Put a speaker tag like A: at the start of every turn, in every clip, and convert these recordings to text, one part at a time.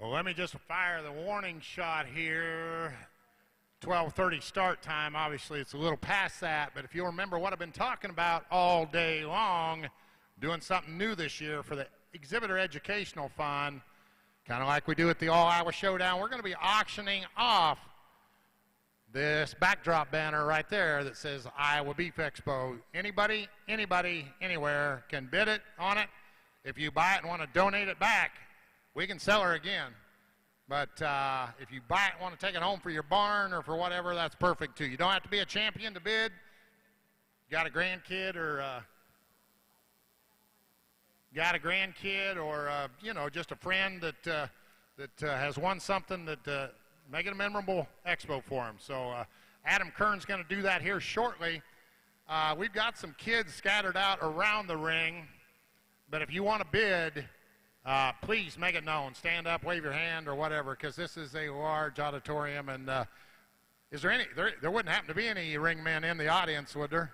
A: Well, let me just fire the warning shot here. 12:30 start time. Obviously, it's a little past that, but if you remember what I've been talking about all day long, doing something new this year for the Exhibitor Educational Fund, kind of like we do at the All-Iowa Showdown, we're going to be auctioning off this backdrop banner right there that says Iowa Beef Expo. Anybody, anywhere can bid it on it. If you buy it and want to donate it back, we can sell her again. But if you buy it, want to take it home for your barn or for whatever, that's perfect too. You don't have to be a champion to bid. Got a grandkid or you know, just a friend that has won something that make it a memorable expo for him. So Adam Kern's going to do that here shortly. We've got some kids scattered out around the ring, but if you want to bid, please make it known. Stand up, wave your hand, or whatever, because this is a large auditorium. And is there any? There wouldn't happen to be any ring men in the audience, would there?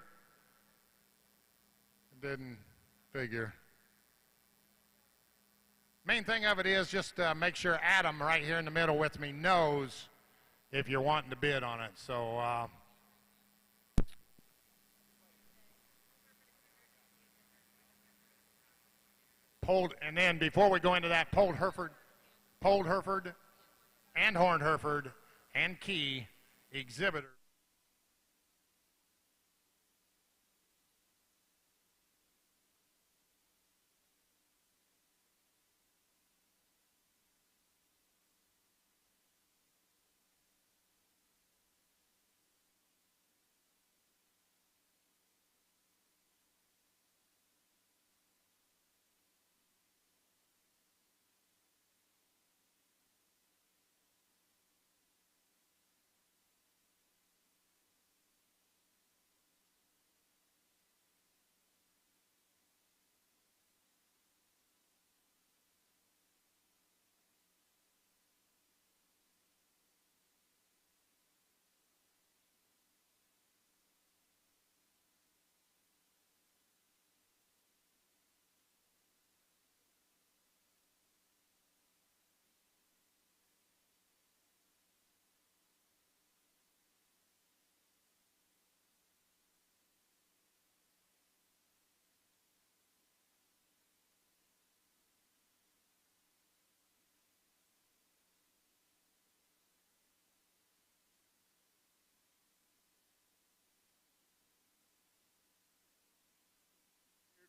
A: Didn't figure. Main thing of it is just make sure Adam, right here in the middle with me, knows if you're wanting to bid on it. So. And then before we go into that, Polled Hereford, and Horned Hereford, and Key exhibitor.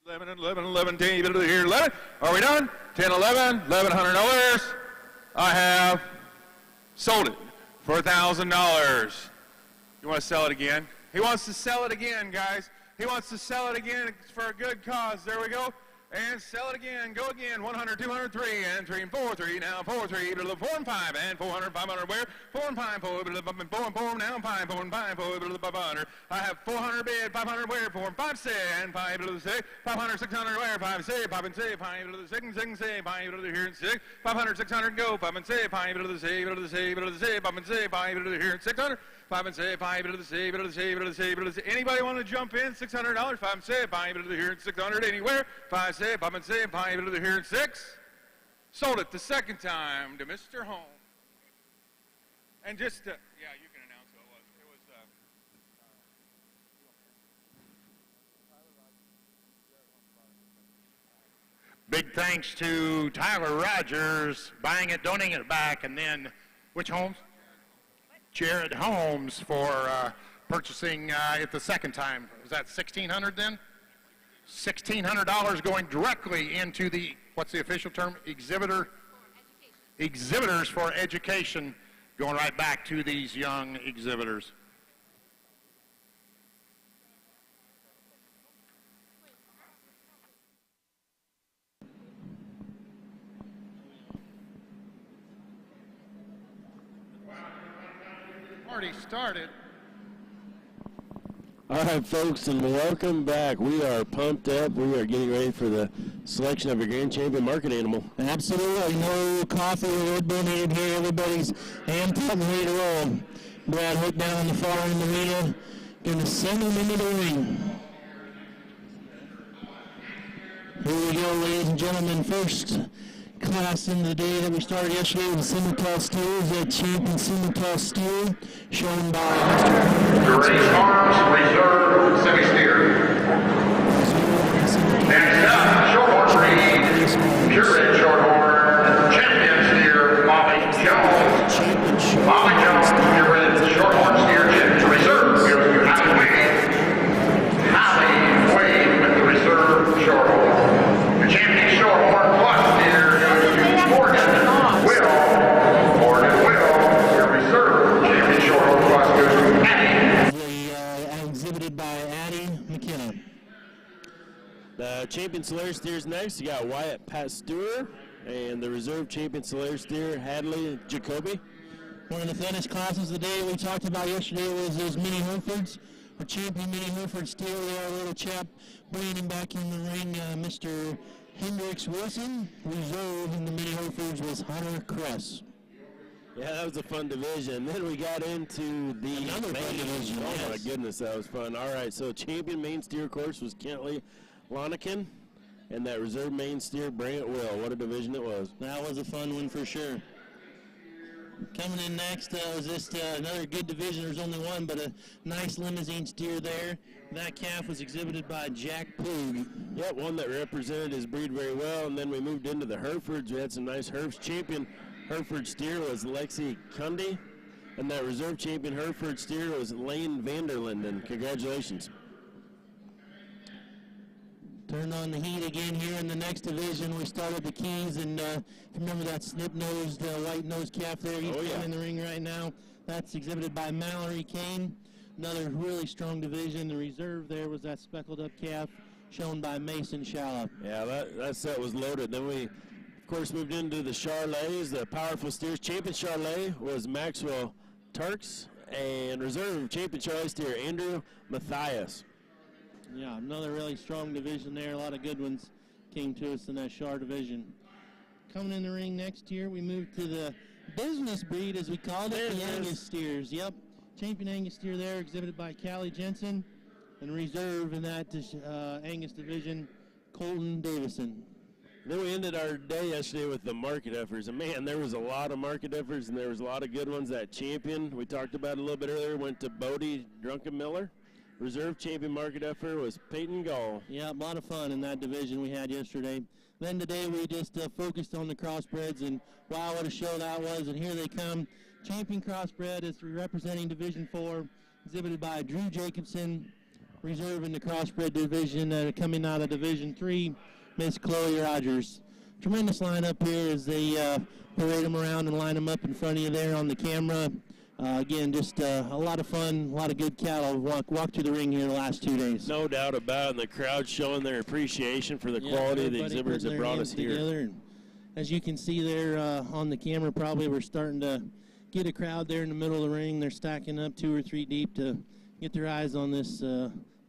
B: $11, 10, here, 11. Are we done? 10, 11, $1,100. I have sold it for $1,000. You want to sell it again? He wants to sell it again, guys. He wants to sell it again. It's for a good cause. There we go. And sell it again. Go again. 100, 200, 3, and 3, and 4, 3. Now 4, 3, 4, and 5, and 400, 500. Where? 4 and 5, 4, 4, 4, now 5, 4 and 5, 4, 500. I have 400 bid, 500 where? 4 and 5, 6, and 5 to the 6. 500, 600 where? 5, 6, 5 and 6, 5 to the 6, and 6, 6, 5 to the here and 6. 500, 600 go. 5 and 6, 5 to the 6, to the 6, to the 6, 5 and 6, 5 to the here and 600. 5 and 6, 5 to the 6, to the 6, to the 6, to the 6. Anybody want to jump in? $600. 5 and 6, 5 to the here and 600. Anywhere? 5, 6, 5 and 6, 5 to the here and 6. Sold it the second time to Mr. Holmes. And just, yeah, you can announce who it was. It was,
A: Big thanks to Tyler Rogers buying it, donating it back, and then which Holmes? Jared Holmes for purchasing it the second time. Was that $1,600 then? $1,600 going directly into the, what's the official term? Exhibitors for education, going right back to these young exhibitors. Already started.
C: All right, folks, and welcome back. We are pumped up. We are getting ready for the selection of a grand champion market animal.
D: Absolutely. No coffee or Red Bull needed here. Everybody's amped up and ready to roll. Brad Hook down in the far end of the arena. Going to send him into the ring. Here we go, ladies and gentlemen. First class in the day that we started yesterday with Simmental Steers, that champion Simmental Steer, shown by Mr.
E: Race Farms Reserve Semi-Steer. Next up, Shorthorn Breed, Purebred Shorthorn, Champion Steer, Molly Jones. Molly Jones, Purebred Shorthorn Steer, Reserve goes to Holly Wade. Holly Wade with the Reserve Shorthorn. The Champion Shorthorn Plus Steer goes to Morgan Will, your Reserve Champion Shorthorn Plus goes to Addie.
D: Exhibited by Addie McKenna.
C: The champion Solaire steers next. You got Wyatt Pasteur and the reserve champion Solaire steer Hadley Jacoby.
D: One of the fittest classes of the day we talked about yesterday was those mini Herefords. Our champion mini Hereford steer there, little chap, bringing him back in the ring, Mr. Hendricks Wilson. Reserve in the mini Herefords was Hunter Kress.
C: Yeah, that was a fun division. Then we got into the
D: Another fun division,
C: Oh my
D: yes.
C: goodness, that was fun. All right, so champion main steer course was Kentley Lonican, and that reserve main steer Brant Will. What a division it was.
D: That was a fun one for sure. Coming in next was just another good division. There's only one, but a nice limousine steer there. That calf was exhibited by Jack Poog.
C: Yep, one that represented his breed very well. And then we moved into the Herefords. We had some nice Herefs. Champion Hereford steer was Lexi Cundy, and that reserve champion Hereford steer was Lane Vanderlinden. Congratulations.
D: Turned on the heat again here in the next division. We started the Keys, and if you remember that snip-nosed, white-nosed calf there, he's in the ring right now. That's exhibited by Mallory Kane. Another really strong division. The reserve there was that speckled-up calf shown by Mason Shallop.
C: Yeah, that set was loaded. Then we, of course, moved into the Charlets, the powerful steers. Champion Charlet was Maxwell Turks, and reserve champion Charlet steer Andrew Matthias.
D: Yeah, another really strong division there. A lot of good ones came to us in that Char division. Coming in the ring next year, we moved to the business breed, as we called it, the Angus steers. Yep, champion Angus steer there, exhibited by Callie Jensen, and reserve in that Angus division, Colton Davison.
C: Then we ended our day yesterday with the market efforts. And, man, there was a lot of market efforts, and there was a lot of good ones. That champion, we talked about it a little bit earlier, went to Bodie Drunkenmiller. Reserve champion market effort was Peyton Gall.
D: Yeah, a lot of fun in that division we had yesterday. Then today we just focused on the crossbreds, and wow, what a show that was. And here they come. Champion crossbred is representing Division 4, exhibited by Drew Jacobson. Reserve in the crossbred division, coming out of Division 3, Miss Chloe Rogers. Tremendous lineup here as they parade them around and line them up in front of you there on the camera. Again, just a lot of fun, a lot of good cattle walk through the ring here the last 2 days.
C: No doubt about it, and the crowd showing their appreciation for the quality of the exhibitors that brought us here.
D: And as you can see there on the camera, probably we're starting to get a crowd there in the middle of the ring. They're stacking up 2 or 3 deep to get their eyes on this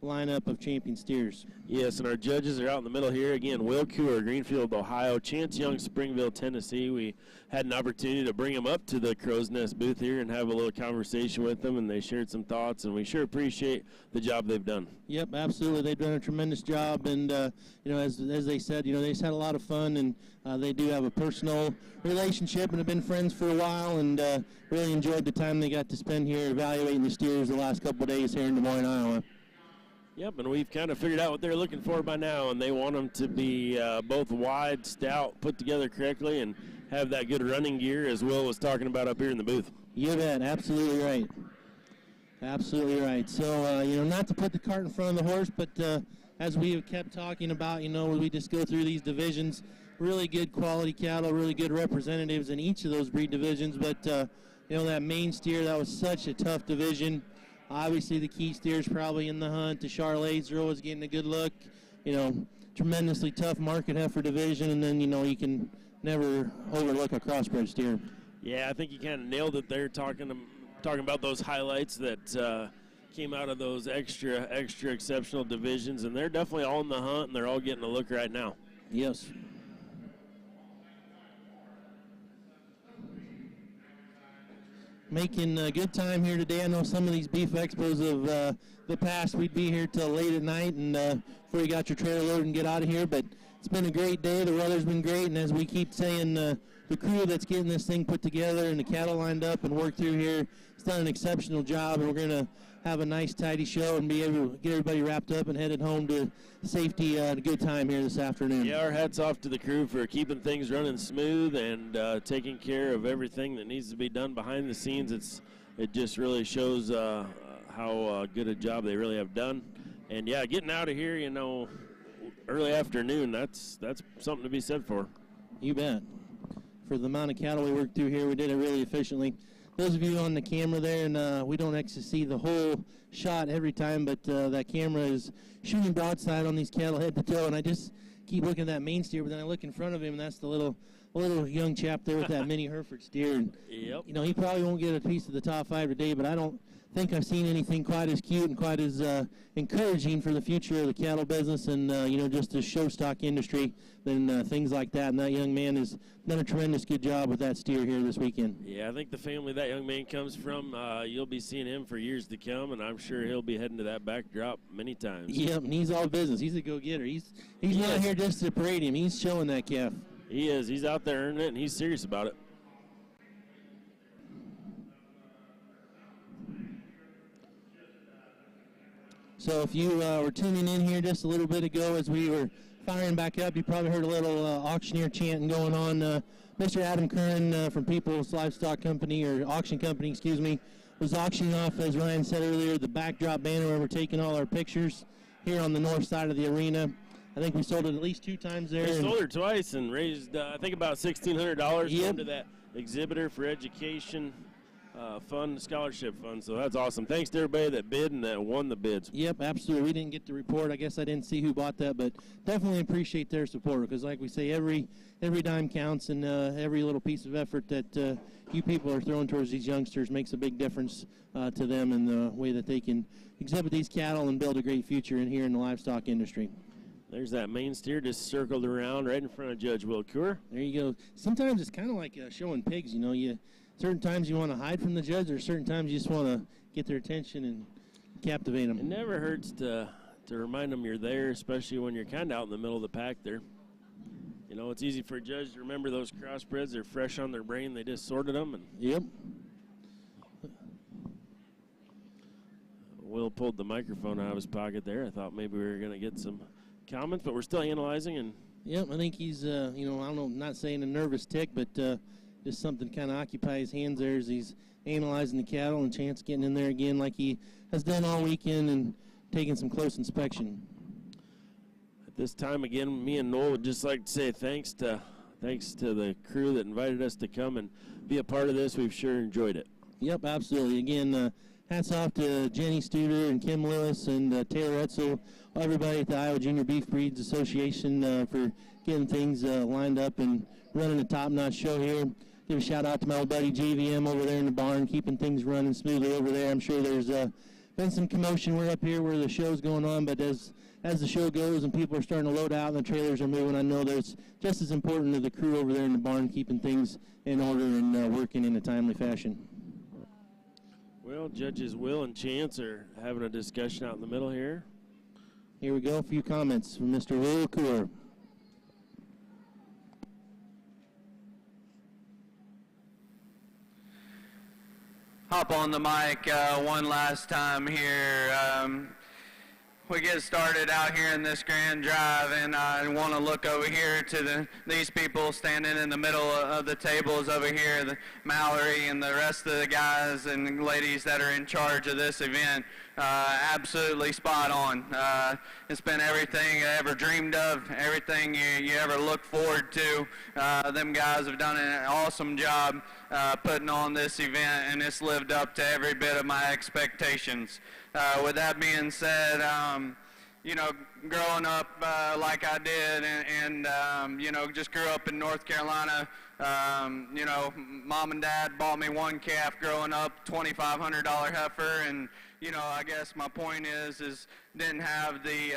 D: lineup of champion steers.
C: Yes, and our judges are out in the middle here. Again, Will Cooper, Greenfield, Ohio. Chance Young, Springville, Tennessee. We had an opportunity to bring them up to the Crow's Nest booth here and have a little conversation with them, and they shared some thoughts, and we sure appreciate the job they've done.
D: Yep, absolutely. They've done a tremendous job, and, as they said, they just had a lot of fun, and they do have a personal relationship and have been friends for a while, and really enjoyed the time they got to spend here evaluating the steers the last couple of days here in Des Moines, Iowa.
C: Yep, and we've kind of figured out what they're looking for by now, and they want them to be both wide, stout, put together correctly, and have that good running gear, as Will was talking about up here in the booth.
D: You bet, absolutely right. Absolutely right. So, not to put the cart in front of the horse, but as we have kept talking about, we just go through these divisions, really good quality cattle, really good representatives in each of those breed divisions, but, that main steer, that was such a tough division. Obviously, the key steer's probably in the hunt. The Charlets are always getting a good look. Tremendously tough market heifer division, and then, you can never overlook a crossbred steer.
C: Yeah, I think you kind of nailed it there, talking about those highlights that came out of those extra exceptional divisions, and they're definitely all in the hunt, and they're all getting a look right now.
D: Yes. Making a good time here today. I know some of these beef expos of the past, we'd be here till late at night and before you got your trailer loaded and get out of here, but It's been a great day. The weather's been great, and as we keep saying, the crew that's getting this thing put together and the cattle lined up and worked through here has done an exceptional job, and we're going to have a nice, tidy show and be able to get everybody wrapped up and headed home to safety and a good time here this afternoon.
C: Yeah, our hats off to the crew for keeping things running smooth and taking care of everything that needs to be done behind the scenes. It just really shows how good a job they really have done. And, yeah, getting out of here, early afternoon, that's something to be said for.
D: You bet. For the amount of cattle we worked through here, we did it really efficiently. Those of you on the camera there, and we don't actually see the whole shot every time, but that camera is shooting broadside on these cattle head to toe, and I just keep looking at that main steer, but then I look in front of him, and that's the little young chap there with that mini Hereford steer. And,
C: yep.
D: He probably won't get a piece of the top 5 today, but I don't think I've seen anything quite as cute and quite as encouraging for the future of the cattle business and, just the show stock industry than things like that. And that young man has done a tremendous good job with that steer here this weekend.
C: Yeah, I think the family that young man comes from, you'll be seeing him for years to come, and I'm sure he'll be heading to that backdrop many times.
D: Yep, and he's all business. He's a go-getter. He's not here just to parade him. He's showing that calf.
C: He is. He's out there earning it, and he's serious about it.
D: So if you were tuning in here just a little bit ago as we were firing back up, you probably heard a little auctioneer chanting going on. Mr. Adam Curran from People's Livestock Company, or Auction Company, excuse me, was auctioning off, as Ryan said earlier, the backdrop banner where we're taking all our pictures here on the north side of the arena. I think we sold it at least 2 times there.
C: We sold her twice and raised, I think, about $1,600
D: Yep.
C: into that exhibitor for education fund, scholarship fund. So that's awesome. Thanks to everybody that bid and that won the bids.
D: Yep, absolutely. We didn't get the report. I guess I didn't see who bought that, but definitely appreciate their support because, like we say, every dime counts, and every little piece of effort that you people are throwing towards these youngsters makes a big difference to them in the way that they can exhibit these cattle and build a great future in here in the livestock industry.
C: There's that main steer just circled around right in front of Judge Will Coeur.
D: There you go. Sometimes it's kind of like showing pigs. Certain times you want to hide from the judge, or certain times you just want to get their attention and captivate them.
C: It never hurts to remind them you're there, especially when you're kind of out in the middle of the pack there. It's easy for a judge to remember those crossbreds. They're fresh on their brain. They just sorted them. And
D: yep.
C: Will pulled the microphone out of his pocket there. I thought maybe we were going to get some comments, but we're still analyzing. And
D: yep, I think he's, I don't know, not saying a nervous tick, but just something kind of occupies his hands there as he's analyzing the cattle, and Chance getting in there again like he has done all weekend and taking some close inspection.
C: At this time, again, me and Noel would just like to say thanks to the crew that invited us to come and be a part of this. We've sure enjoyed it.
D: Yep, absolutely. Again, hats off to Jenny Studer and Kim Lewis and Taylor Etzel, everybody at the Iowa Junior Beef Breeds Association for getting things lined up and running a top-notch show here. Give a shout-out to my old buddy JVM over there in the barn, keeping things running smoothly over there. I'm sure there's been some commotion. We're up here where the show's going on, but as the show goes and people are starting to load out and the trailers are moving, I know there's just as important to the crew over there in the barn keeping things in order and working in a timely fashion.
C: Well, Judges Will and Chance are having a discussion out in the middle here.
D: Here we go. A few comments from Mr. Will Coeur.
F: Hop on the mic one last time here. We get started out here in this grand drive, and I want to look over here to these people standing in the middle of the tables over here, Mallory and the rest of the guys and ladies that are in charge of this event. Absolutely spot on. It's been everything I ever dreamed of, everything you ever looked forward to. Them guys have done an awesome job putting on this event, and it's lived up to every bit of my expectations. With that being said, growing up like I did and just grew up in North Carolina, mom and dad bought me one calf growing up, $2,500 heifer, and I guess my point is didn't have the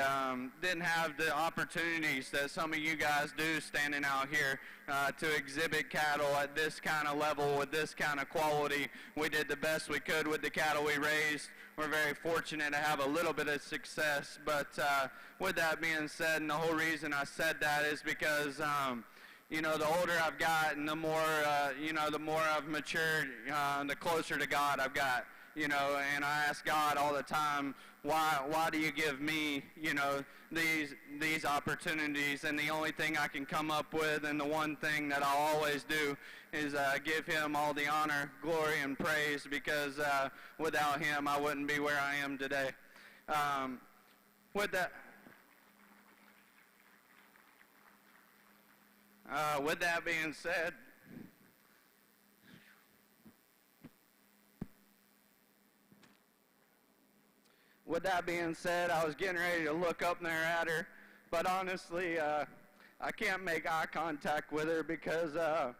F: opportunities that some of you guys do standing out here to exhibit cattle at this kind of level with this kind of quality. We did the best we could with the cattle we raised. We're very fortunate to have a little bit of success, but with that being said, and the whole reason I said that is because the older I've gotten, the more I've matured, the closer to God I've got. And I ask God all the time, why do you give me, these opportunities? And the only thing I can come up with, and the one thing that I'll always do, is give him all the honor, glory, and praise, because without him I wouldn't be where I am today. With that being said, I was getting ready to look up there at her, but honestly, I can't make eye contact with her because I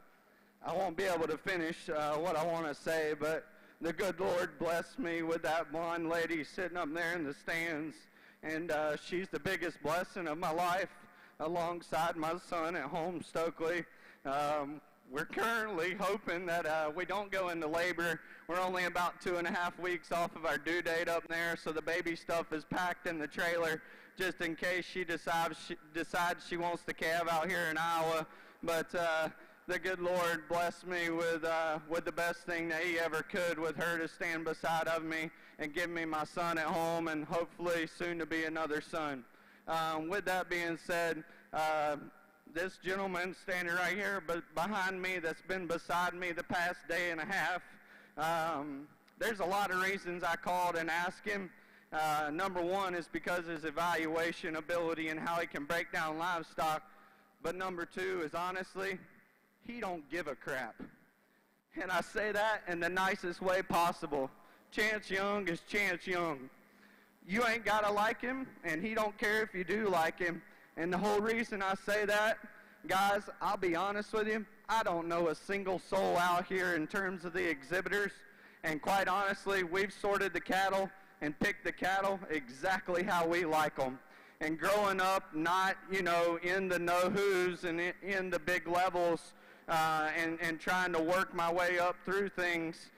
F: won't be able to finish what I want to say, but the good Lord blessed me with that blonde lady sitting up there in the stands, and she's the biggest blessing of my life, alongside my son at home, Stokely. We're currently hoping that we don't go into labor. We're only about 2.5 weeks off of our due date up there, so the baby stuff is packed in the trailer just in case she decides she wants to calve out here in Iowa. But the good Lord blessed me with the best thing that he ever could, with her to stand beside of me and give me my son at home, and hopefully soon to be another son. With that being said, this gentleman standing right here behind me that's been beside me the past day and a half, there's a lot of reasons I called and asked him. Number one is because his evaluation ability and how he can break down livestock. But number two is, honestly, he don't give a crap. And I say that in the nicest way possible. Chance Young is Chance Young. You ain't got to like him, and he don't care if you do like him. And the whole reason I say that, guys, I'll be honest with you, I don't know a single soul out here in terms of the exhibitors. And quite honestly, we've sorted the cattle and picked the cattle exactly how we like them. And growing up, not, in the know-who's and in the big levels, and trying to work my way up through things,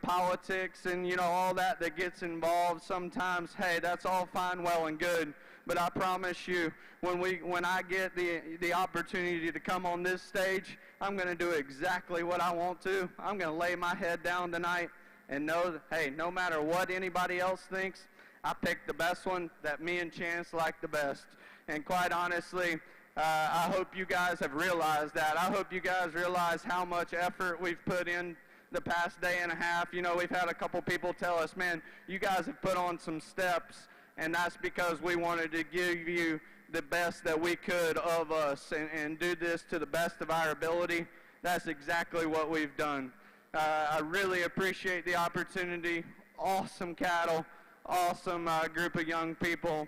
F: politics and, all that gets involved sometimes, hey, that's all fine, well, and good. But I promise you, when I get the opportunity to come on this stage, I'm going to do exactly what I want to. I'm going to lay my head down tonight and know that, hey, no matter what anybody else thinks, I picked the best one that me and Chance like the best. And quite honestly, I hope you guys have realized that. I hope you guys realize how much effort we've put in the past day and a half. We've had a couple people tell us, man, you guys have put on some steps, and that's because we wanted to give you the best that we could of us and do this to the best of our ability. That's exactly what we've done. I really appreciate the opportunity. Awesome cattle, awesome group of young people.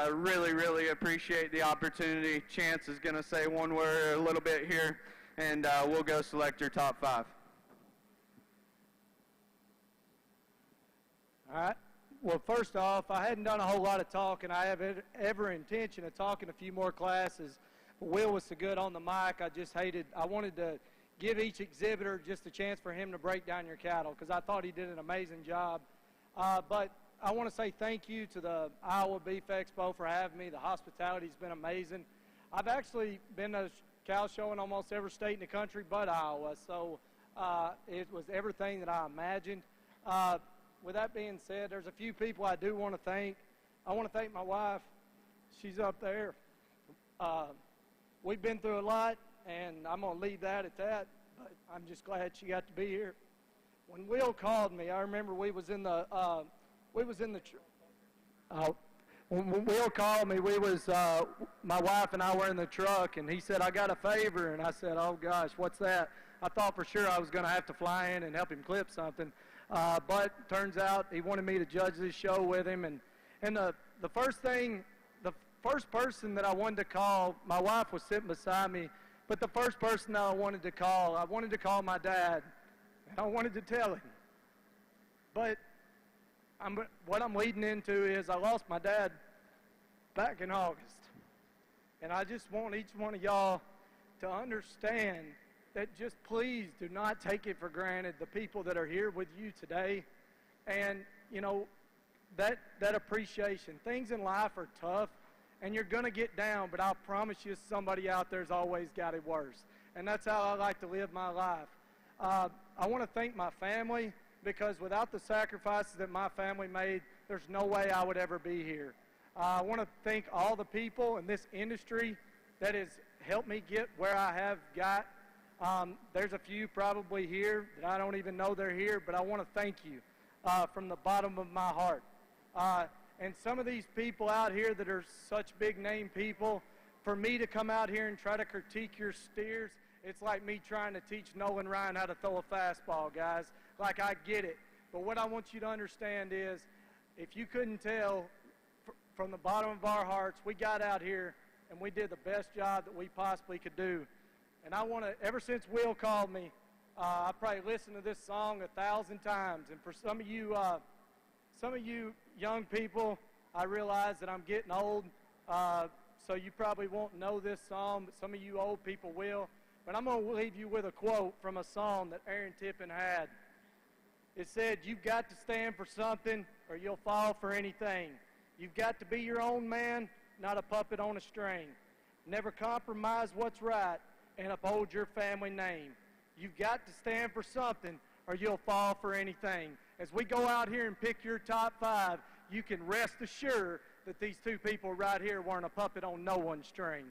F: Really, really appreciate the opportunity. Chance is going to say one word a little bit here, and we'll go select your top 5.
G: All right. Well, first off, I hadn't done a whole lot of talking. I have ever intention of talking a few more classes. But Will was so good on the mic, I wanted to give each exhibitor just a chance for him to break down your cattle, because I thought he did an amazing job. But I want to say thank you to the Iowa Beef Expo for having me. The hospitality's been amazing. I've actually been to a cow show in almost every state in the country but Iowa, so it was everything that I imagined. With that being said, there's a few people I do want to thank. I want to thank my wife. She's up there. We've been through a lot, and I'm going to leave that at that, but I'm just glad she got to be here. When Will called me, I remember when Will called me, my wife and I were in the truck, and he said, I got a favor, and I said, oh gosh, what's that? I thought for sure I was going to have to fly in and help him clip something, but turns out he wanted me to judge this show with him, and the first person that I wanted to call, my wife was sitting beside me, but the first person that I wanted to call my dad, and I wanted to tell him, but what I'm leading into is I lost my dad back in August. And I just want each one of y'all to understand that just please do not take it for granted, the people that are here with you today. And, you know, that appreciation. Things in life are tough, and you're going to get down, but I promise you somebody out there's always got it worse. And that's how I like to live my life. I want to thank my family, because without the sacrifices that my family made, there's no way I would ever be here. I want to thank all the people in this industry that has helped me get where I have got. There's a few probably here that I don't even know they're here, but I want to thank you from the bottom of my heart. And some of these people out here that are such big name people, for me to come out here and try to critique your steers, it's like me trying to teach Nolan Ryan how to throw a fastball, guys. Like, I get it. But what I want you to understand is, if you couldn't tell, from the bottom of our hearts, we got out here and we did the best job that we possibly could do. And I want to, ever since Will called me, I probably listened to this song 1,000 times. And for some of you young people, I realize that I'm getting old, so you probably won't know this song, but some of you old people will. But I'm going to leave you with a quote from a song that Aaron Tippin had. It said, "You've got to stand for something or you'll fall for anything. You've got to be your own man, not a puppet on a string. Never compromise what's right and uphold your family name. You've got to stand for something or you'll fall for anything." As we go out here and pick your top 5, you can rest assured that these two people right here weren't a puppet on no one's string.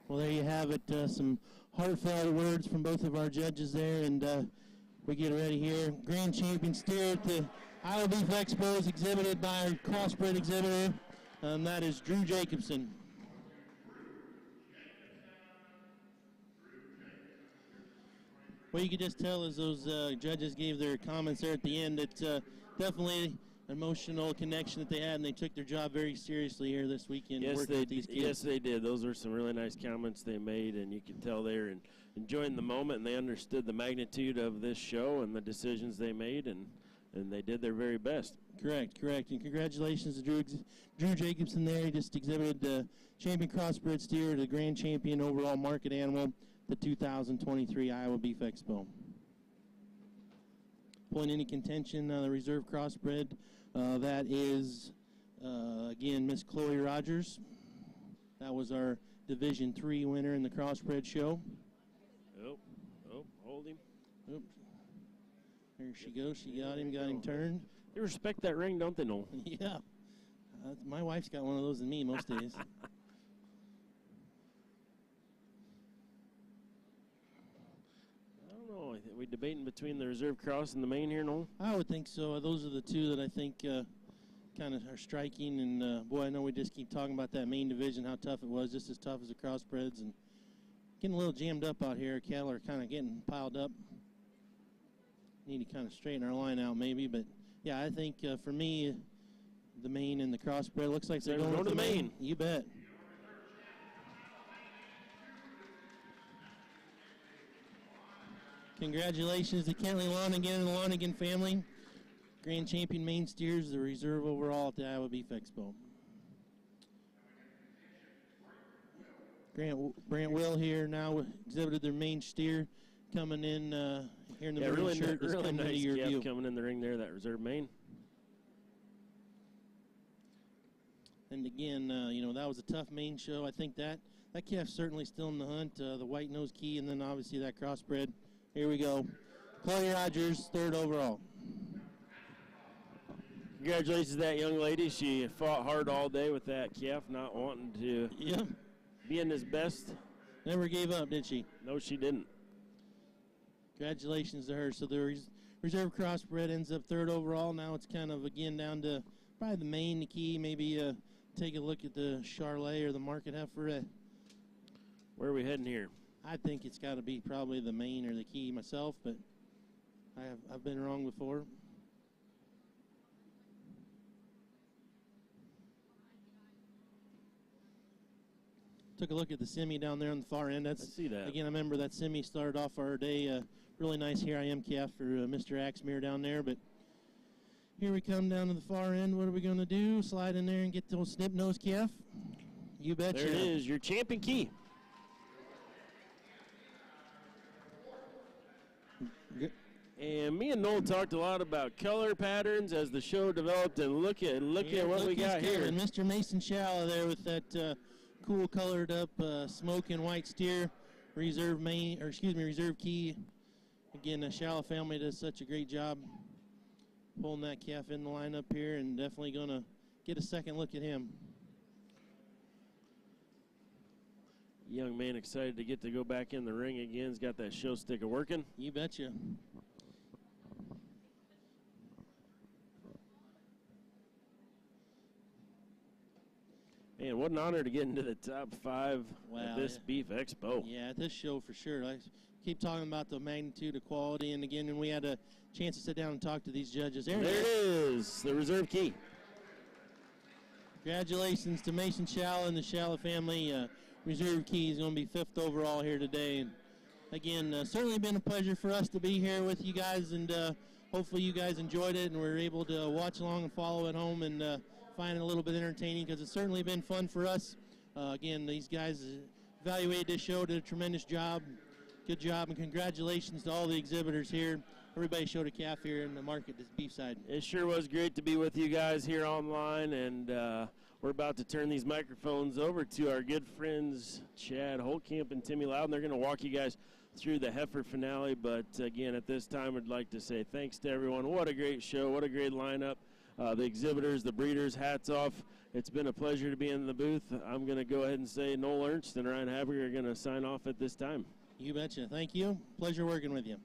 D: Well, there you have it. Some heartfelt words from both of our judges there, and we get ready here. Grand champion steer at the Iowa Beef Expo is exhibited by our crossbred exhibitor. That is Drew Jacobson. What you could just tell as those judges gave their comments there at the end, it's definitely an emotional connection that they had, and they took their job very seriously here this weekend.
C: Yes,
D: working with these kids.
C: Yes, they did. Those were some really nice comments they made, and you could tell they were enjoying the moment, and they understood the magnitude of this show and the decisions they made, and they did their very best.
D: Correct. And congratulations to Drew Jacobson there. He just exhibited the champion crossbred steer, the grand champion overall market animal, the 2023 Iowa Beef Expo. Point any contention on the reserve crossbred, that is, again, Miss Chloe Rogers. That was our Division III winner in the crossbred show.
C: Oh, hold him.
D: Oops. There she goes. She got him turned.
C: They respect that ring, don't they, Noel?
D: Yeah. My wife's got one of those than me most days.
C: I don't know. I think we're debating between the reserve cross and the main here, Noel.
D: I would think so. Those are the two that I think kind of are striking. And, boy, I know we just keep talking about that main division, how tough it was, just as tough as the crossbreds. And getting a little jammed up out here. Cattle are kind of getting piled up. Need to kind of straighten our line out maybe. But, yeah, I think for me, the main and the crossbred looks like they're going to the main. You bet. Congratulations to Kentley Lonigan and the Lonigan family. Grand champion main steers, the reserve overall at the Iowa Beef Expo. Brant Will here now exhibited their main steer coming in here in the maroon shirt.
C: Really nice calf coming in the ring there, that reserve main.
D: And again, that was a tough main show. I think that calf's certainly still in the hunt. The white nose key, and then obviously that crossbred. Here we go. Chloe Rogers, 3rd overall.
C: Congratulations to that young lady. She fought hard all day with that calf, not wanting to be in his best.
D: Never gave up, did she?
C: No, she didn't.
D: Congratulations to her. So the reserve crossbred ends up 3rd overall. Now it's kind of, again, down to probably the main, the key. Maybe take a look at the Charlet or the market heifer.
C: Where are we heading here?
D: I think it's got to be probably the main or the key myself, but I've been wrong before. took a look at the semi down there on the far end.
C: I see that.
D: Again, I remember that semi started off our day. Really nice Here I Am calf for Mr. Axmere down there. But here we come down to the far end. What are we going to do? Slide in there and get the old snip nose calf? You betcha.
C: There it is, your champion key. And me and Noel talked a lot about color patterns as the show developed, and look at what we got here.
D: And Mr. Mason Shala there with that cool colored up smoking white steer, reserve key. Again, the Shala family does such a great job pulling that calf in the lineup here, and definitely going to get a second look at him.
C: Young man excited to get to go back in the ring again. He's got that show sticker working.
D: You betcha.
C: Man, what an honor to get into the top 5 at this Beef Expo.
D: Yeah, at this show for sure. I keep talking about the magnitude of quality, and again, when we had a chance to sit down and talk to these judges.
C: There it is, the reserve key.
D: Congratulations to Mason Shala and the Shala family. Reserve key is going to be 5th overall here today. And again, certainly been a pleasure for us to be here with you guys, and hopefully you guys enjoyed it and were able to watch along and follow at home and find it a little bit entertaining, because it's certainly been fun for us. Again, these guys evaluated this show, did a tremendous job. Good job, and congratulations to all the exhibitors here. Everybody showed a calf here in the market, this beef side.
C: It sure was great to be with you guys here online, and we're about to turn these microphones over to our good friends Chad Holtkamp and Timmy Loud, and they're going to walk you guys through the heifer finale. But again, at this time, I'd like to say thanks to everyone. What a great show, what a great lineup. The exhibitors, the breeders, hats off. It's been a pleasure to be in the booth. I'm going to go ahead and say Noel Ernst and Ryan Haber are going to sign off at this time.
D: You betcha. Thank you. Pleasure working with you.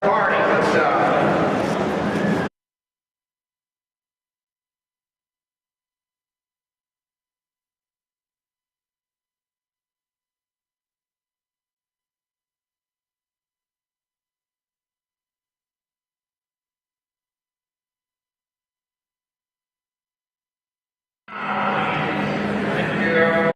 E: Party, good stuff. Thank you.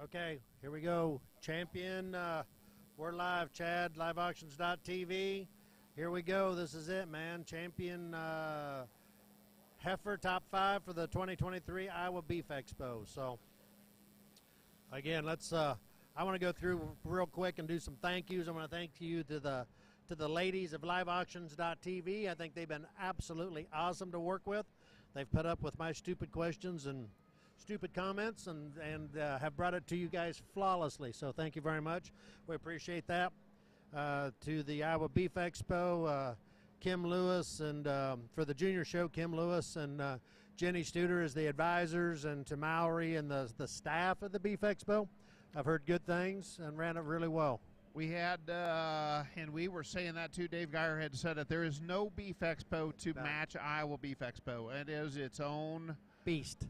H: Okay, here we go. Champion, we're live, Chad, liveauctions.tv. Here we go. This is it, man. Champion heifer top 5 for the 2023 Iowa Beef Expo. So, again, let's. I want to go through real quick and do some thank yous. I want to thank you to the to the ladies of liveauctions.tv. I think they've been absolutely awesome to work with. They've put up with my stupid questions and stupid comments and have brought it to you guys flawlessly. So thank you very much. We appreciate that. To the Iowa Beef Expo, Kim Lewis, and for the junior show, Kim Lewis and Jenny Studer as the advisors, and to Maury and the staff of the Beef Expo. I've heard good things and ran it really well.
I: We had, and we were saying that too, Dave Geyer had said it, there is no Beef Expo to match Iowa Beef Expo. It is its own
H: beast.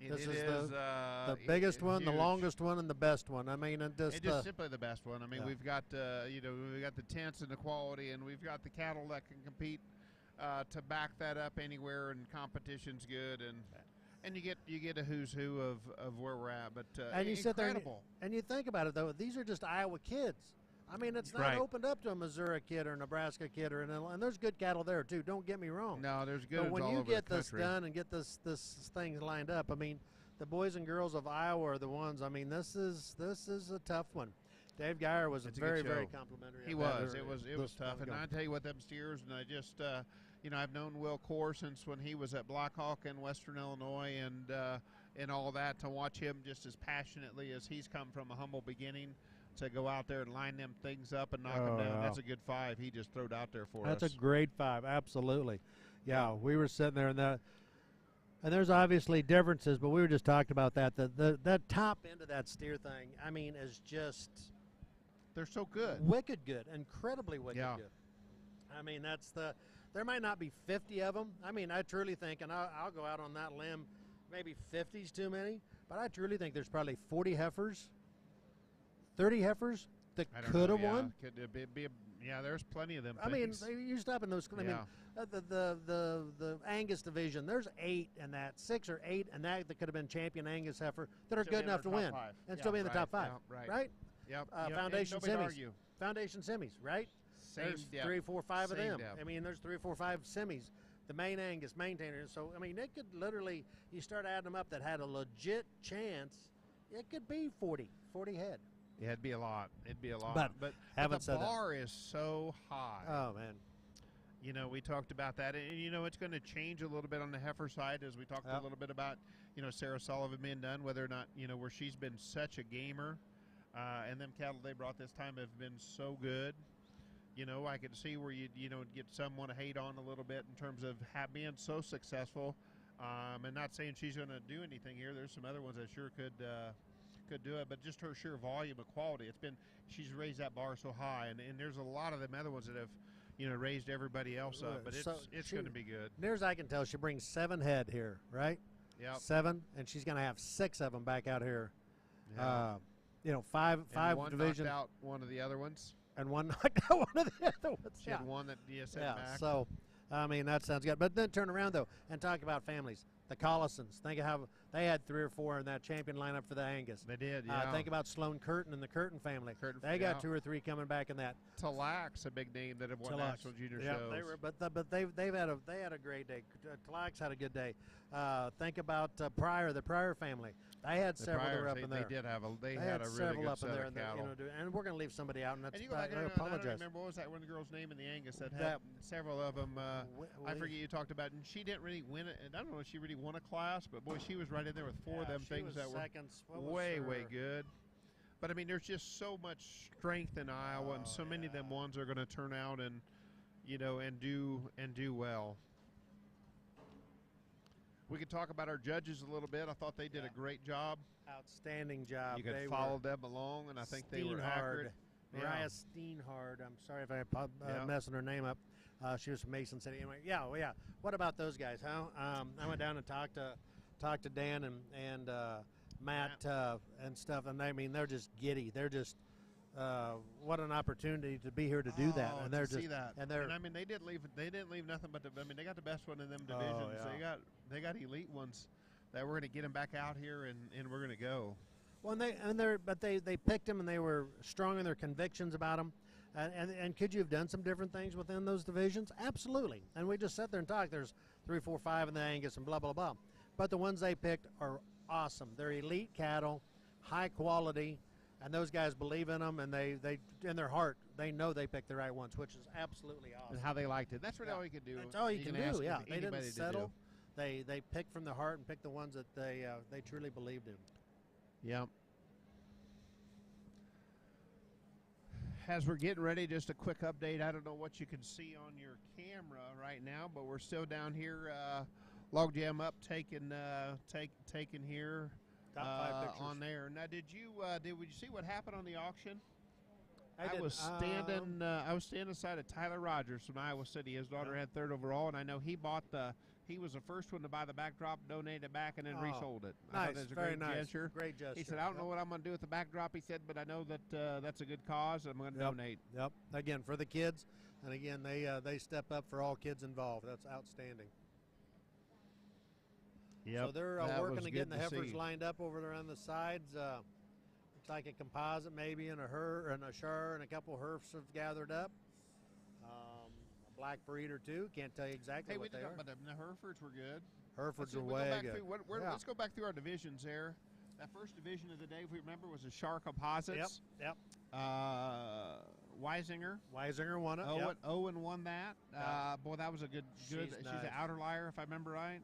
I: This
H: is the biggest one, the longest one, and the best one. I mean,
I: it's just simply the best one. I mean, we've got we've got the tents and the quality, and we've got the cattle that can compete to back that up anywhere, and competition's good, and you get a who's who of where we're at. But
H: and you sit there
I: and
H: you think about it though. These are just Iowa kids. I mean, it's not
I: right.
H: opened up to a Missouri kid or a Nebraska kid and there's good cattle there too. Don't get me wrong.
I: No, there's good.
H: But when
I: all
H: you
I: over
H: get
I: the
H: this
I: country.
H: done and get this thing lined up, I mean, the boys and girls of Iowa are the ones. I mean, this is a tough one. Dave Geyer was very complimentary.
I: He was. It was tough. And I tell you what, them steers, and I just I've known Will Core since when he was at Blackhawk in Western Illinois, and all that. To watch him just as passionately as he's come from a humble beginning, to go out there and line them things up and knock them down. That's a good 5 he just throwed out there for us.
H: That's a great 5, absolutely. Yeah, we were sitting there, and there's obviously differences, but we were just talking about that. That top end of that steer thing, I mean, is just
I: they're so good,
H: wicked good, incredibly wicked
I: good.
H: I mean, there might not be 50 of them. I mean, I truly think, and I'll go out on that limb, maybe 50's too many, but I truly think there's probably 40 heifers. 30 heifers that could have won.
I: There's plenty of them.
H: I mean, you stop in those. I mean, the Angus division. There's 8 in that, 6 or 8, and that could have been champion Angus heifer that are good enough to win and still be in the top 5. Right.
I: Yep.
H: Foundation semis. Foundation semis. Right. There's 3, 4, 5 of them. I mean, there's 3 or 4, 5 semis. The main Angus maintainer. So I mean, it could literally. You start adding them up that had a legit chance. It could be 40 head.
I: Yeah, it'd be a lot.
H: But
I: the bar is so high.
H: Oh, man.
I: We talked about that. And, it's going to change a little bit on the heifer side, as we talked a little bit about, Sarah Sullivan being done, whether or not, where she's been such a gamer. And them cattle they brought this time have been so good. I could see where you get some want to hate on a little bit in terms of being so successful. And not saying she's going to do anything here. There's some other ones that sure could do it, but just her sheer volume of quality, she's raised that bar so high, and there's a lot of them other ones that have raised everybody else up, but it's going to be good.
H: Near as I can tell, she brings 7 head here, right?
I: Yeah,
H: 7, and she's going to have 6 of them back out here.
I: Yeah.
H: 5
I: one
H: division
I: knocked out one of the other ones,
H: and one knocked out one of the other ones.
I: She had one that sent back.
H: So I mean, that sounds good. But then turn around though and talk about families. The Collisons. Think of how they had 3 or 4 in that champion lineup for the Angus.
I: They did, yeah.
H: Think about Sloan Curtin and the Curtin family. They got 2 or 3 coming back in that.
I: Talak's a big name that have won national junior shows.
H: They were, but they've had a great day. Talak's had a good day. Think about Pryor, the Pryor family. They had several that were up in there.
I: They did have
H: they
I: had a really good set of cattle.
H: And we're going to leave somebody out, and that's I apologize.
I: I don't remember what was that one girl's name in the Angus that had several of them. I forget you talked about, and she didn't really win it. And I don't know if she really won a class, but boy, she was right in there with 4 of them things that were way good. But I mean, there's just so much strength in Iowa, and so many of them ones are going to turn out and do well. We could talk about our judges a little bit. I thought they did a great job.
H: Outstanding job.
I: You could follow them along, and I think they were accurate.
H: Mariah Steenhard. I'm sorry if I'm messing her name up. She was from Mason City. Anyway, yeah. What about those guys, huh? I went down and talked to Dan and Matt and stuff, and I mean, they're just giddy. They're just what an opportunity to be here to do that, and they're just and
I: I mean, they didn't leave nothing but they got the best one in them divisions. They got elite ones that we're going to get them back out here, and we're going to go.
H: Well, they picked them, and they were strong in their convictions about them. And could you have done some different things within those divisions? Absolutely. And we just sat there and talked. There's 3, 4, 5 in the Angus and blah, blah, blah. But the ones they picked are awesome. They're elite cattle, high quality, And those guys believe in them, and they in their heart, they know they picked the right ones, which is absolutely awesome.
I: And how they liked it. That's really all you can do.
H: That's all you can
I: ask
H: do, yeah. They
I: anybody
H: didn't
I: to
H: settle.
I: do.
H: They picked from the heart and picked the ones that they truly believed in.
I: Yep. As we're getting ready, just a quick update. I don't know what you can see on your camera right now, but we're still down here, log jam up, taking here
H: Top 5 pictures.
I: on there. Now, did you see what happened on the auction?
H: I
I: was standing aside of Tyler Rogers from Iowa City. His daughter had 3rd overall, and I know he bought he was the first one to buy the backdrop, donate it back, and then resold it. I thought
H: Nice,
I: it was a
H: very
I: great
H: nice.
I: gesture.
H: Great gesture.
I: He said, I don't know what I'm going to do with the backdrop, he said, but I know that that's a good cause, and I'm going to donate.
H: Yep. Again, for the kids, and again, they step up for all kids involved. That's outstanding.
I: Yep,
H: So they're
I: that
H: working
I: was
H: to
I: good
H: getting the
I: to
H: heifers
I: see.
H: lined up over there on the sides. Looks like a composite maybe, and a Shar, and a couple herfs have gathered up. A black breed or two. Can't tell you exactly
I: Hey, we
H: what they
I: did
H: are.
I: talk about the Herefords were good.
H: Herefords are
I: We'll go
H: way
I: back
H: good.
I: through-
H: Yeah.
I: Let's go back through our divisions there. That first division of the day, if we remember, was the Shar Composites.
H: Yep.
I: Weisinger.
H: Weisinger won it.
I: Owen,
H: Yep.
I: Owen won that. Boy, that was a good.
H: She's
I: She's
H: nice.
I: an outer liar, if I remember right.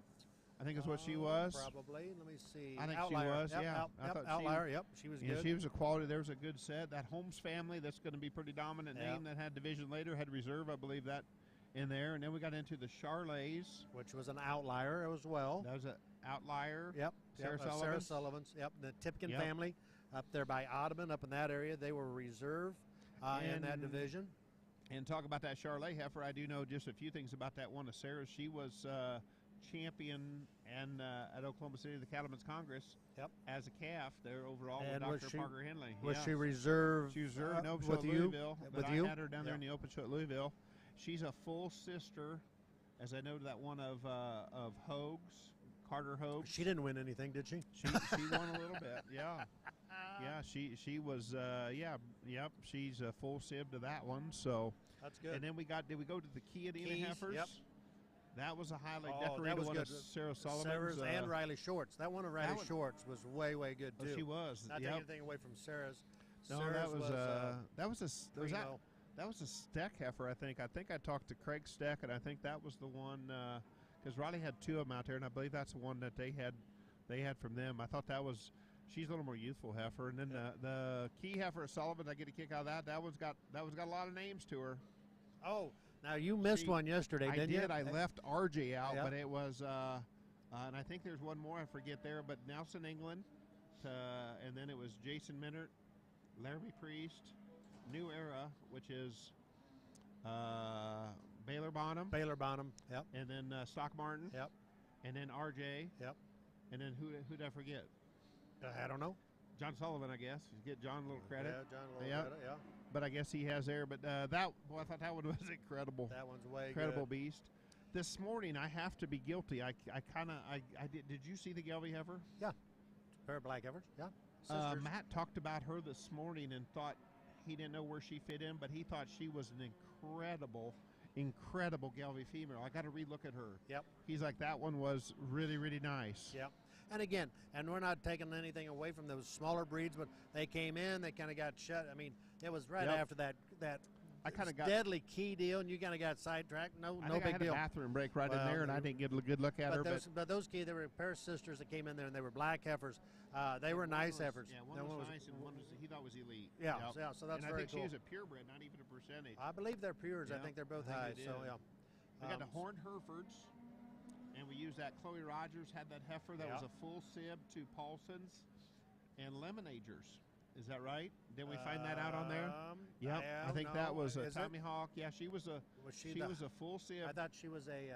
I: I think is what she was.
H: Probably. Let me see.
I: I think
H: Outlier.
I: she was.
H: Yep,
I: Yeah, I
H: yep,
I: thought
H: Outlier. Yep, she was
I: Yeah,
H: good.
I: she was a quality. There was a good set. That Holmes family, that's going to be pretty dominant
H: Yep.
I: name. That had division later, had reserve, I believe that in there, and then we got into the Charlays.
H: Which was an outlier as well.
I: That was an outlier.
H: Yep.
I: Sarah
H: Sarah
I: Sullivan's.
H: Sullivan's. Yep. The Tipkin
I: Yep.
H: family up there by Ottoman, up in that area, they were reserve in that
I: And-
H: division.
I: And talk about that Charlay heifer. I do know just a few things about that one of Sarah's. She was champion and at Oklahoma City, the Cattlemen's Congress.
H: Yep.
I: As a calf there overall
H: And
I: with
H: was
I: Dr.
H: she-
I: Parker Henley.
H: Was
I: Yeah.
H: she reserved?
I: She was reserved in open show
H: with
I: at
H: you?
I: Louisville.
H: With
I: But
H: you?
I: I had her down there in
H: Yep.
I: the open show at Louisville. She's a full sister, as I noted that one of Hogue's, Carter Hogue.
H: She didn't win anything, did she?
I: She won a little bit, yeah. Yeah, she was, yep, she's a full sib to that one, so.
H: That's good.
I: And then did we go to the Chianina
H: Keys,
I: heifers?
H: yep.
I: That was a highly
H: Oh,
I: decorated
H: that was
I: one
H: good.
I: of Sarah Sullivan's.
H: Sarah's and Riley Shorts. That one of Riley
I: one-
H: Shorts was way good
I: Oh,
H: too.
I: she was,
H: Not
I: yep.
H: taking anything away from Sarah's.
I: No,
H: Sarah's
I: that was
H: primo.
I: that was a Steck heifer, I think. I think I talked to Craig Steck, and I think that was the one because Riley had 2 of them out there, and I believe that's the one that they had from them. I thought that was she's a little more youthful heifer, and then the key heifer of Sullivan, I get a kick out of that. That one's got a lot of names to her.
H: Oh, now you missed one yesterday,
I: I
H: didn't you?
I: did. I left RJ out,
H: Yep.
I: but it was, and I think there's one more I forget there, but Nelson England, and then it was Jason Minert, Laramie Priest, New Era, which is Baylor Bonham,
H: Baylor Bonham. Yep.
I: and then Stock Martin,
H: Yep.
I: and then RJ,
H: Yep.
I: and then who did I forget?
H: I don't know.
I: John Sullivan, I guess. You get John a little credit.
H: Yeah, John. A little
I: Yep.
H: credit, yeah.
I: But I guess he has there. But I thought that one was incredible.
H: That one's way
I: Incredible
H: good.
I: beast. This morning, I have to be guilty. I did. Did you see the Gelby heifer?
H: Yeah. Pair of black heifers. Yeah. Sisters.
I: Matt talked about her this morning and thought he didn't know where she fit in, but he thought she was an incredible Gelby female. I got to relook at her.
H: Yep.
I: He's like, that one was really nice.
H: Yep. And again, and we're not taking anything away from those smaller breeds, but they came in, they kind of got shut. I mean, it was right
I: Yep.
H: after that
I: I kind of got
H: deadly key deal, and you kind of got sidetracked. No
I: I think I
H: big
I: had
H: deal.
I: a bathroom break right in
H: Well,
I: there, and I didn't get a good look at her.
H: But those key, there were a pair of sisters that came in there, and they were black heifers. They were nice heifers.
I: Yeah,
H: That
I: one was nice, and one he thought was elite.
H: Yeah,
I: Yep.
H: yeah, so that's
I: and
H: very
I: I think
H: cool.
I: she was a purebred, not even a percentage.
H: I believe they're pures. I
I: Yeah,
H: think they're both
I: I
H: high.
I: think they
H: So
I: did.
H: yeah.
I: We got the Horned Herefords, and we used that. Chloe Rogers had that heifer that was
H: Yeah.
I: a full sib to Paulson's and Lemonagers. Is that right? Did we find that out on there? Yep. I think that was a
H: Is it?
I: Tommy Hawk. Yeah, she was a
H: Was she
I: she
H: the-
I: was a full sib.
H: I thought she was a.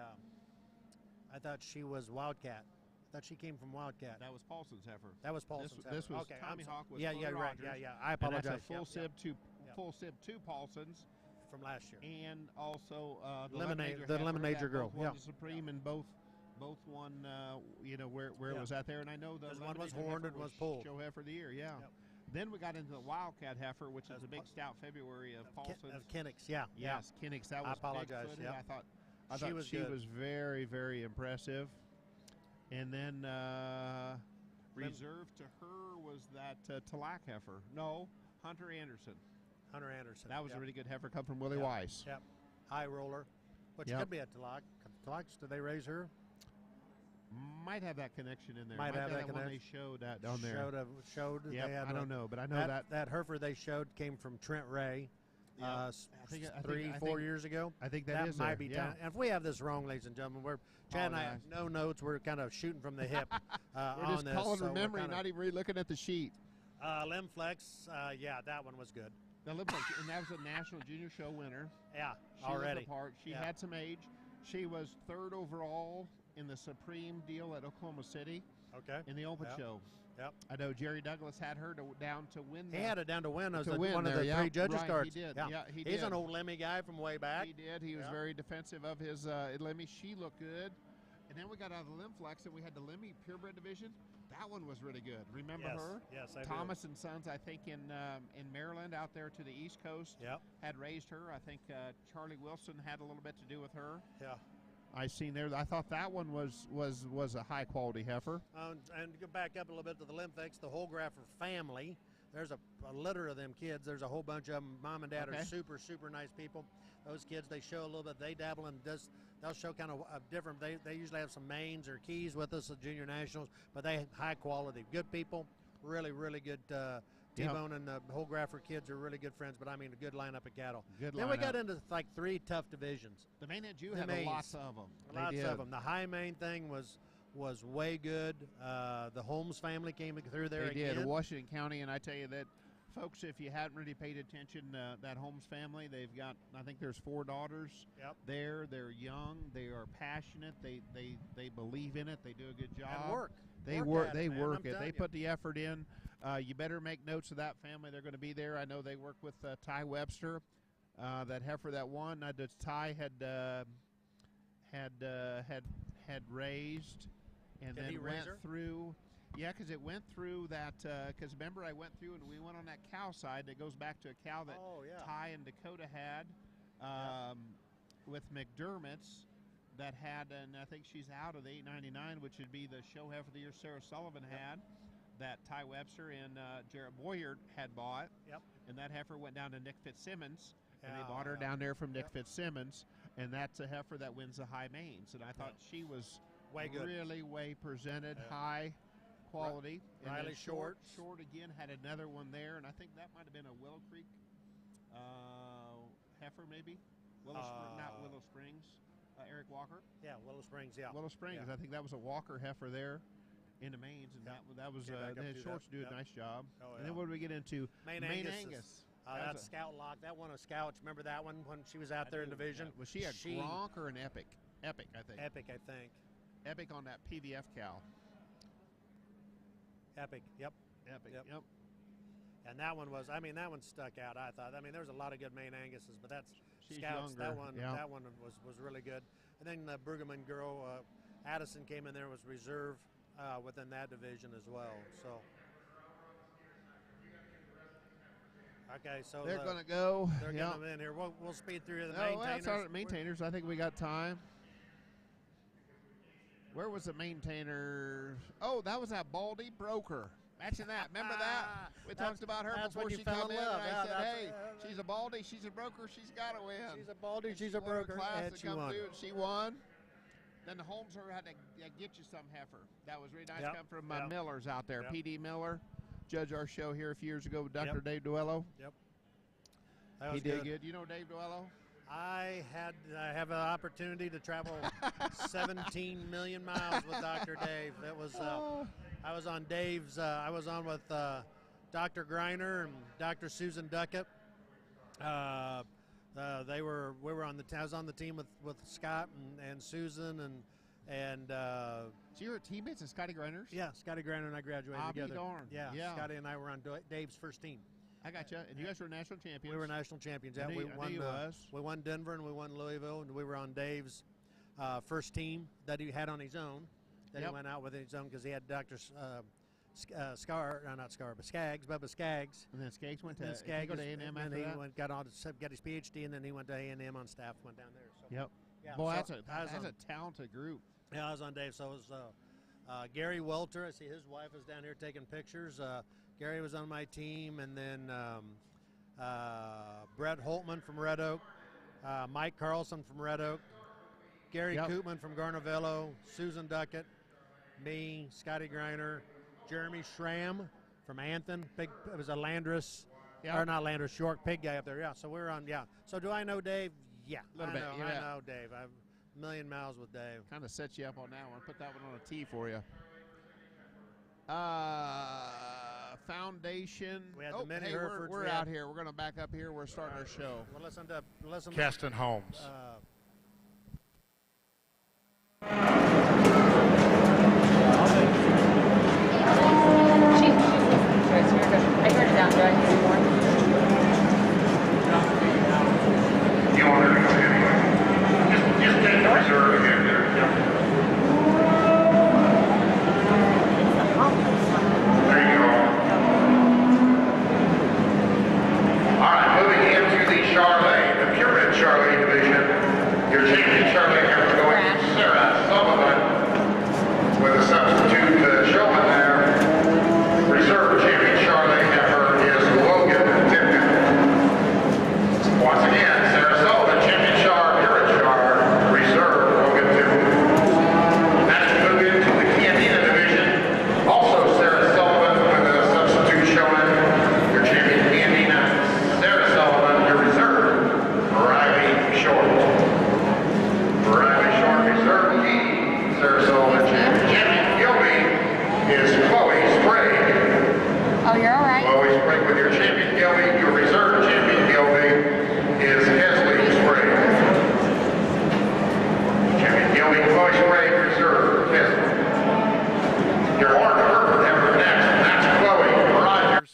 H: I thought she was Wildcat. I thought she came from Wildcat.
I: That was Paulson's heifer.
H: That was Paulson's
I: This,
H: heifer.
I: this was
H: Okay, I'm
I: Tommy
H: so-
I: Hawk with
H: yeah,
I: Chloe
H: yeah, right.
I: Rogers.
H: Yeah, yeah. I
I: And
H: apologize.
I: that's a full
H: Yep,
I: sib
H: yep.
I: to
H: Yep.
I: full sib to Paulson's,
H: From last year.
I: and also the
H: Lemonade-
I: Lemonager
H: the
I: heifer
H: Lemonager
I: that
H: girl,
I: both won
H: yeah.
I: the Supreme, and both won. Where it
H: Yeah.
I: was at there, and I know the
H: 'Cause one was
I: Lemonager
H: horned
I: heifer
H: and was pulled.
I: Show heifer of the year, yeah.
H: Yep.
I: Then we got into the Wildcat heifer, which is
H: That's
I: a big stout February of
H: Of
I: Paulson's.
H: Kennex, yeah.
I: Yes, Kinnick's. That
H: I
I: was
H: apologize,
I: big-footed.
H: yep.
I: I thought
H: She was good.
I: very very impressive. And then
H: Lemonade
I: reserved to her was that Talac heifer. No, Hunter Anderson.
H: Hunter Anderson.
I: That was
H: yep.
I: a really good heifer, come from Willie
H: Yep.
I: Weiss.
H: Yep. High roller, which
I: Yep.
H: could be a Talac. Talacs, did they raise her?
I: Might have that connection in there.
H: Might have that
I: one they
H: connection.
I: showed on there.
H: Showed.
I: Yep,
H: They had
I: I don't know, but I know that.
H: that heifer they showed came from Trent Ray.
I: Yeah.
H: Three, 4 years ago.
I: I think that is
H: might
I: there,
H: be
I: yeah.
H: time. And if we have this wrong, ladies and gentlemen, Chad and I have no notes. We're kind of shooting from the hip
I: We're
H: on
I: just
H: this.
I: calling
H: so
I: from
H: we're
I: memory,
H: kinda-
I: not even really looking at the sheet.
H: Limb Flex, yeah, that one was good.
I: Now, look, and that was a national junior show winner.
H: Yeah,
I: She
H: already.
I: was a part. She
H: Yeah.
I: had some age. She was 3rd overall in the Supreme deal at Oklahoma City
H: Okay.
I: in the Open
H: Yep.
I: show.
H: Yep.
I: I know Jerry Douglas had her down to win.
H: He had it down to win as
I: to win
H: one of
I: there,
H: the
I: yeah.
H: 3 judges
I: Right,
H: cards.
I: he did.
H: Yeah,
I: Yeah, he
H: He's
I: did.
H: an old Lemmy guy from way back.
I: He did. He was
H: Yeah.
I: very defensive of his Lemmy. She looked good. And then we got out of the Limb Flex and we had the Lemmy purebred division. That one was really good. Remember
H: Yes.
I: her?
H: Yes, I do.
I: Thomas and Sons, I think, in Maryland out there to the East Coast.
H: Yep.
I: Had raised her. I think Charlie Wilson had a little bit to do with her.
H: Yeah.
I: I seen there. I thought that one was a high quality heifer.
H: And to go back up a little bit to the Limb Flex, the Holgraffer family. There's a litter of them kids. There's a whole bunch of them. Mom and dad
I: Okay.
H: are super, super nice people. Those kids, they show a little bit. They dabble in this. They'll show kind of different. They usually have some mains or keys with us at Junior Nationals, but they high quality, good people. Really, really good. T-Bone and the Holgraffer kids are really good friends. But I mean, a good lineup of cattle.
I: Good
H: Then we
I: lineup.
H: got into like 3 tough divisions.
I: The main and Jew
H: The
I: had
H: mains.
I: lots of them.
H: Lots of them. The high main thing was way good. The Holmes family came through there
I: They
H: again.
I: did. Washington County, and I tell you that, folks, if you hadn't really paid attention, that Holmes family, they've got, I think there's 4 daughters.
H: Yep.
I: They're young. They are passionate. They believe in it. They do a good job.
H: And work.
I: They
H: Work
I: work.
H: at it,
I: They
H: man.
I: work
H: I'm
I: it. They
H: telling you.
I: put the effort in. You better make notes of that family. They're going to be there. I know they work with Ty Webster. That heifer that won. Ty had raised, and
H: Did he
I: then
H: raise
I: went
H: her?
I: through. Yeah, because it went through that. Because remember, I went through and we went on that cow side that goes back to a cow that
H: Oh, yeah.
I: Ty and Dakota had with McDermott's that had, and I think she's out of the 899, which would be the show heifer of the year Sarah Sullivan had. That Ty Webster and Jarrett Boyer had bought.
H: Yep.
I: And that heifer went down to Nick Fitzsimmons, and they
H: Yeah,
I: bought her
H: yeah.
I: down there from Nick
H: Yep.
I: Fitzsimmons, and that's a heifer that wins the high mains. And I thought she was
H: Way good.
I: really way presented,
H: Yeah.
I: high quality. And then
H: Riley
I: Short
H: Short.
I: again had another one there, and I think that might have been a Willow Creek heifer, maybe. Not Willow Springs. Eric Walker.
H: Yeah, Willow Springs. Yeah.
I: Willow Springs.
H: Yeah.
I: I think that was a Walker heifer there in the mains, and
H: Yeah.
I: that was
H: Came back up
I: the
H: through
I: Shorts
H: that.
I: do a
H: Yep.
I: nice job.
H: Oh,
I: And
H: yeah.
I: then what do we get into?
H: Main Angus.
I: That
H: That's
I: was a-
H: Scout Lock. That one of Scouts. Remember that one when she was out there in division?
I: Was she a Gronk or an Epic? Epic, I think.
H: Epic, I think.
I: Epic on that PVF cow.
H: Epic. Yep.
I: Epic.
H: Yep.
I: Yep.
H: And that one was. I mean, that one stuck out. I thought. I mean, there's a lot of good main Anguses, but that's
I: She's
H: Scouts. That
I: younger,
H: one.
I: yeah.
H: That one was really good. And then the Brueggemann girl, Addison, came in there, was reserve within that division as well. So. Okay, so
I: They're going to go.
H: They're
I: yeah.
H: getting them in here. We'll speed through the
I: No,
H: maintainers.
I: that's all right. Maintainers. I think we got time. Where was the maintainer? Oh, that was that Baldy broker. Imagine that. Remember that? We
H: That's-
I: talked about her
H: that's
I: before
H: when you
I: she
H: fell
I: come
H: in
I: in.
H: love.
I: And
H: Yeah,
I: I said,
H: that's-
I: hey, she's a Baldy, she's a broker, she's got to win.
H: She's a Baldy,
I: And
H: she's a
I: won her
H: broker,
I: class
H: and
I: to
H: she
I: come
H: won.
I: through, and she won. Then the Holmes had to get you some heifer. That was really nice.
H: Yep.
I: Come from
H: Yep.
I: Miller's out there.
H: Yep.
I: P.D. Miller, judged our show here a few years ago with Dr.
H: Yep.
I: Dave Duello.
H: Yep. That
I: He
H: was
I: did good. You know Dave Duello?
H: I have an opportunity to travel 17 million miles with Dr. Dave. That was I was on Dave's. I was on with Dr. Greiner and Dr. Susan Duckett. We were on the. I was on the team with Scott and Susan and.
I: So you were teammates of Scotty Greiners?
H: Yeah, Scotty Greiner and I graduated
I: I'll be
H: together.
I: darned.
H: Yeah,
I: Yeah.
H: Scotty and I were on Dave's first team.
I: I got you. And you guys were national champions.
H: We were national champions.
I: I
H: Yeah,
I: knew-
H: we
I: I knew
H: won.
I: you was.
H: We won Denver and we won Louisville, and we were on Dave's first team that he had on his own. That
I: Yep.
H: he went out with his own because he had Dr. Skaggs, Bubba Skaggs.
I: And then Skaggs went to,
H: And
I: did he go to A&M
H: and
I: after
H: then he
I: that?
H: got his PhD, and then he went to A&M on staff. Went down there. So.
I: Yep.
H: Yeah,
I: Boy,
H: so
I: that's
H: I was
I: a
H: on-
I: talented group.
H: Yeah, I was on Dave, so it was Gary Welter, I see his wife is down here taking pictures. Gary was on my team, and then Brett Holtman from Red Oak, Mike Carlson from Red Oak, Gary Koopman from Garnavillo, Susan Duckett, me, Scotty Greiner, Jeremy Schramm from Anthon. It was a Landris, or not Landris, York pig guy up there. Yeah, so we're on. Yeah. So do I know Dave? Yeah, I know Dave. I've a million miles with Dave.
I: Kind of set you up on that one. Put that one on a tee for you. Foundation.
H: We had the mini Herefords.
I: We're out here. We're going to back up here. We're starting our show.
H: Well, listen.
A: Keston Holmes.
J: I heard it down there anymore.
E: You want her to come anyway. Just take the reserve again there. There you go. All right, moving into the Charlet, the Purebred Charlet division. Your champion Charlet is going to Sarah Sullivan with a substitute showman there. Reserve champion Charlet heifer is Logan Tipton. Once again, Sarah Sullivan, champion Char, Purebred Char, reserve Logan Tipton. Next, we move into the Cantina division. Also, Sarah Sullivan with a substitute showman. Your champion Cantina, Sarah Sullivan, your reserve, Riley Short. Riley Short, reserve key, Sarah Sullivan, champion Gilby is Chloe Sprague.
J: Oh, you're all right.
E: Chloe Sprague with your champion Gilby, your reserve champion Gilby is Kesley Sprague. Champion Gilby, Chloe Sprague, reserve Kesley. Your horn Hereford heifer next, and that's Chloe Rogers.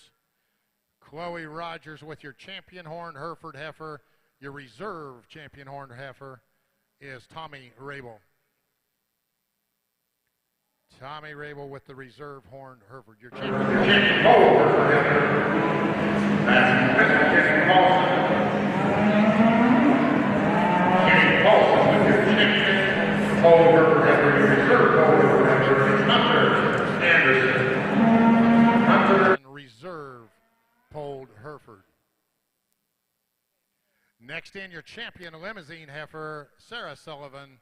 A: Chloe Rogers with your champion horn Hereford heifer. Your reserve champion horn heifer is Tommy Rabel. Tommy Rabel with the reserve horn Hereford. Your champion.
E: Your champion Hereford heifer. That's Kenny Paulson. Kenny Paulson with your champion Hereford heifer. Your reserve Hereford heifer is Hunter Anderson. Hunter.
A: And reserve polled Hereford. Next in, your champion limousine heifer, Sarah Sullivan,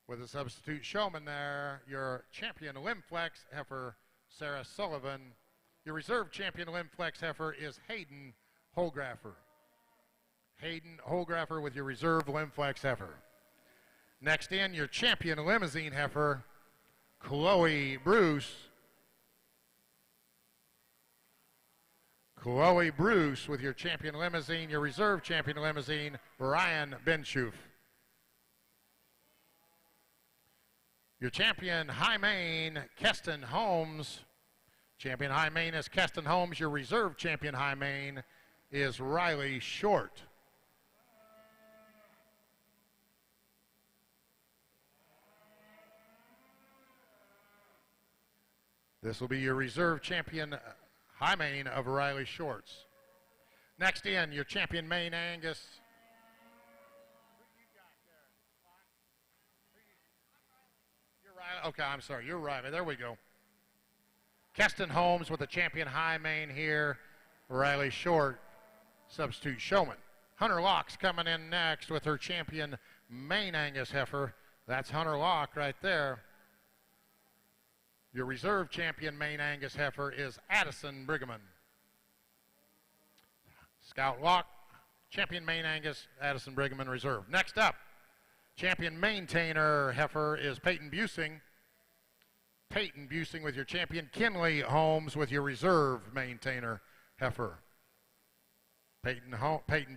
A: with a substitute showman there. Your champion Limflex heifer, Sarah Sullivan. Your reserve champion Limflex heifer is Hayden Holgraffer. Hayden Holgraffer with your reserve Limflex heifer. Next in, your champion limousine heifer, Chloe Bruce. Chloe Bruce with your champion limousine, your reserve champion limousine, Ryan Benschoof. Your champion High Main, Keston Holmes. Champion High Main is Keston Holmes. Your reserve champion High Main is Riley Short. This will be your reserve champion High Main of Riley Shorts. Next in, your champion Main Angus. You're Riley. Okay, I'm sorry. You're Riley. There we go. Keston Holmes with the champion High Main here. Riley Short, substitute showman. Hunter Locke's coming in next with her champion Main Angus heifer. That's Hunter Locke right there. Your reserve champion Main Angus heifer is Addison Brigham. Scout Locke, champion Main Angus, Addison Brigham reserve. Next up, champion maintainer heifer is Peyton Busing. Peyton Busing with your champion. Kinley Holmes with your reserve maintainer heifer. Peyton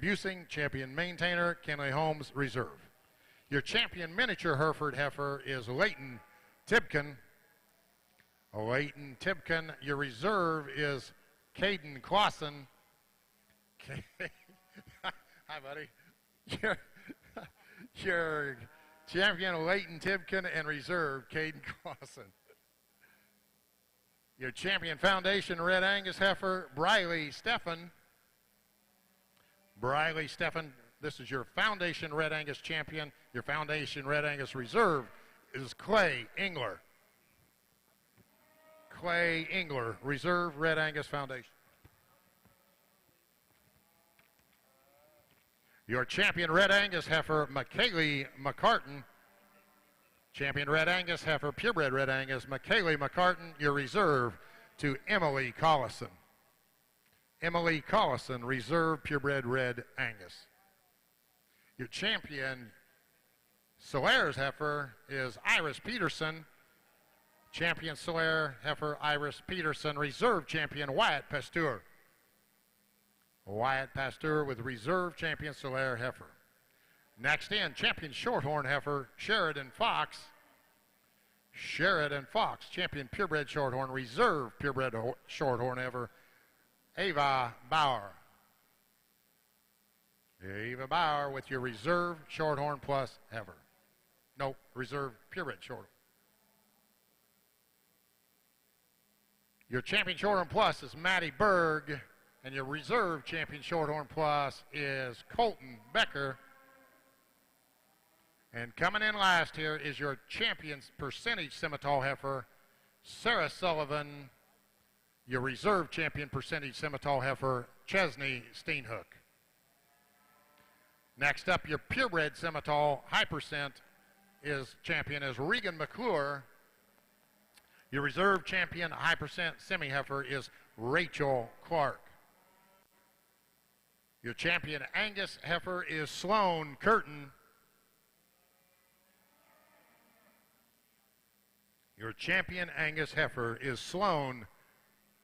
A: Busing, champion maintainer. Kinley Holmes, reserve. Your champion miniature Hereford heifer is Leighton Tibkin. Leighton Tibkin. Your reserve is Caden Clausen. Hi, buddy. Your champion Leighton Tibkin and reserve Caden Clausen. Your champion foundation Red Angus heifer Briley Stephan. Briley Stephan. This is your foundation Red Angus champion. Your foundation Red Angus reserve is Clay Engler. Clay Engler, Reserve Red Angus Foundation. Your champion Red Angus heifer, McKaylee McCartan. Champion Red Angus heifer, purebred Red Angus, McKaylee McCartan. Your reserve to Emily Collison. Emily Collison, Reserve purebred Red Angus. Your champion Solare's heifer is Iris Peterson. Champion Solaire heifer, Iris Peterson. Reserve champion Wyatt Pasteur. Wyatt Pasteur with reserve champion Solaire heifer. Next in, champion Shorthorn heifer, Sheridan Fox. Sheridan Fox, champion purebred Shorthorn, reserve purebred Shorthorn heifer, Ava Bauer. Ava Bauer with your reserve Shorthorn plus heifer. No, reserve purebred Shorthorn. Your champion Shorthorn plus is Maddie Berg, and your reserve champion Shorthorn plus is Colton Becker. And coming in last here is your champion's percentage Simmental heifer, Sarah Sullivan. Your reserve champion percentage Simmental heifer, Chesney Steenhook. Next up, your purebred Simmental high percent champion is Regan McClure. Your reserve champion high percent semi heifer is Rachel Clark. Your champion Angus heifer is Sloan Curtin. Your champion Angus heifer is Sloan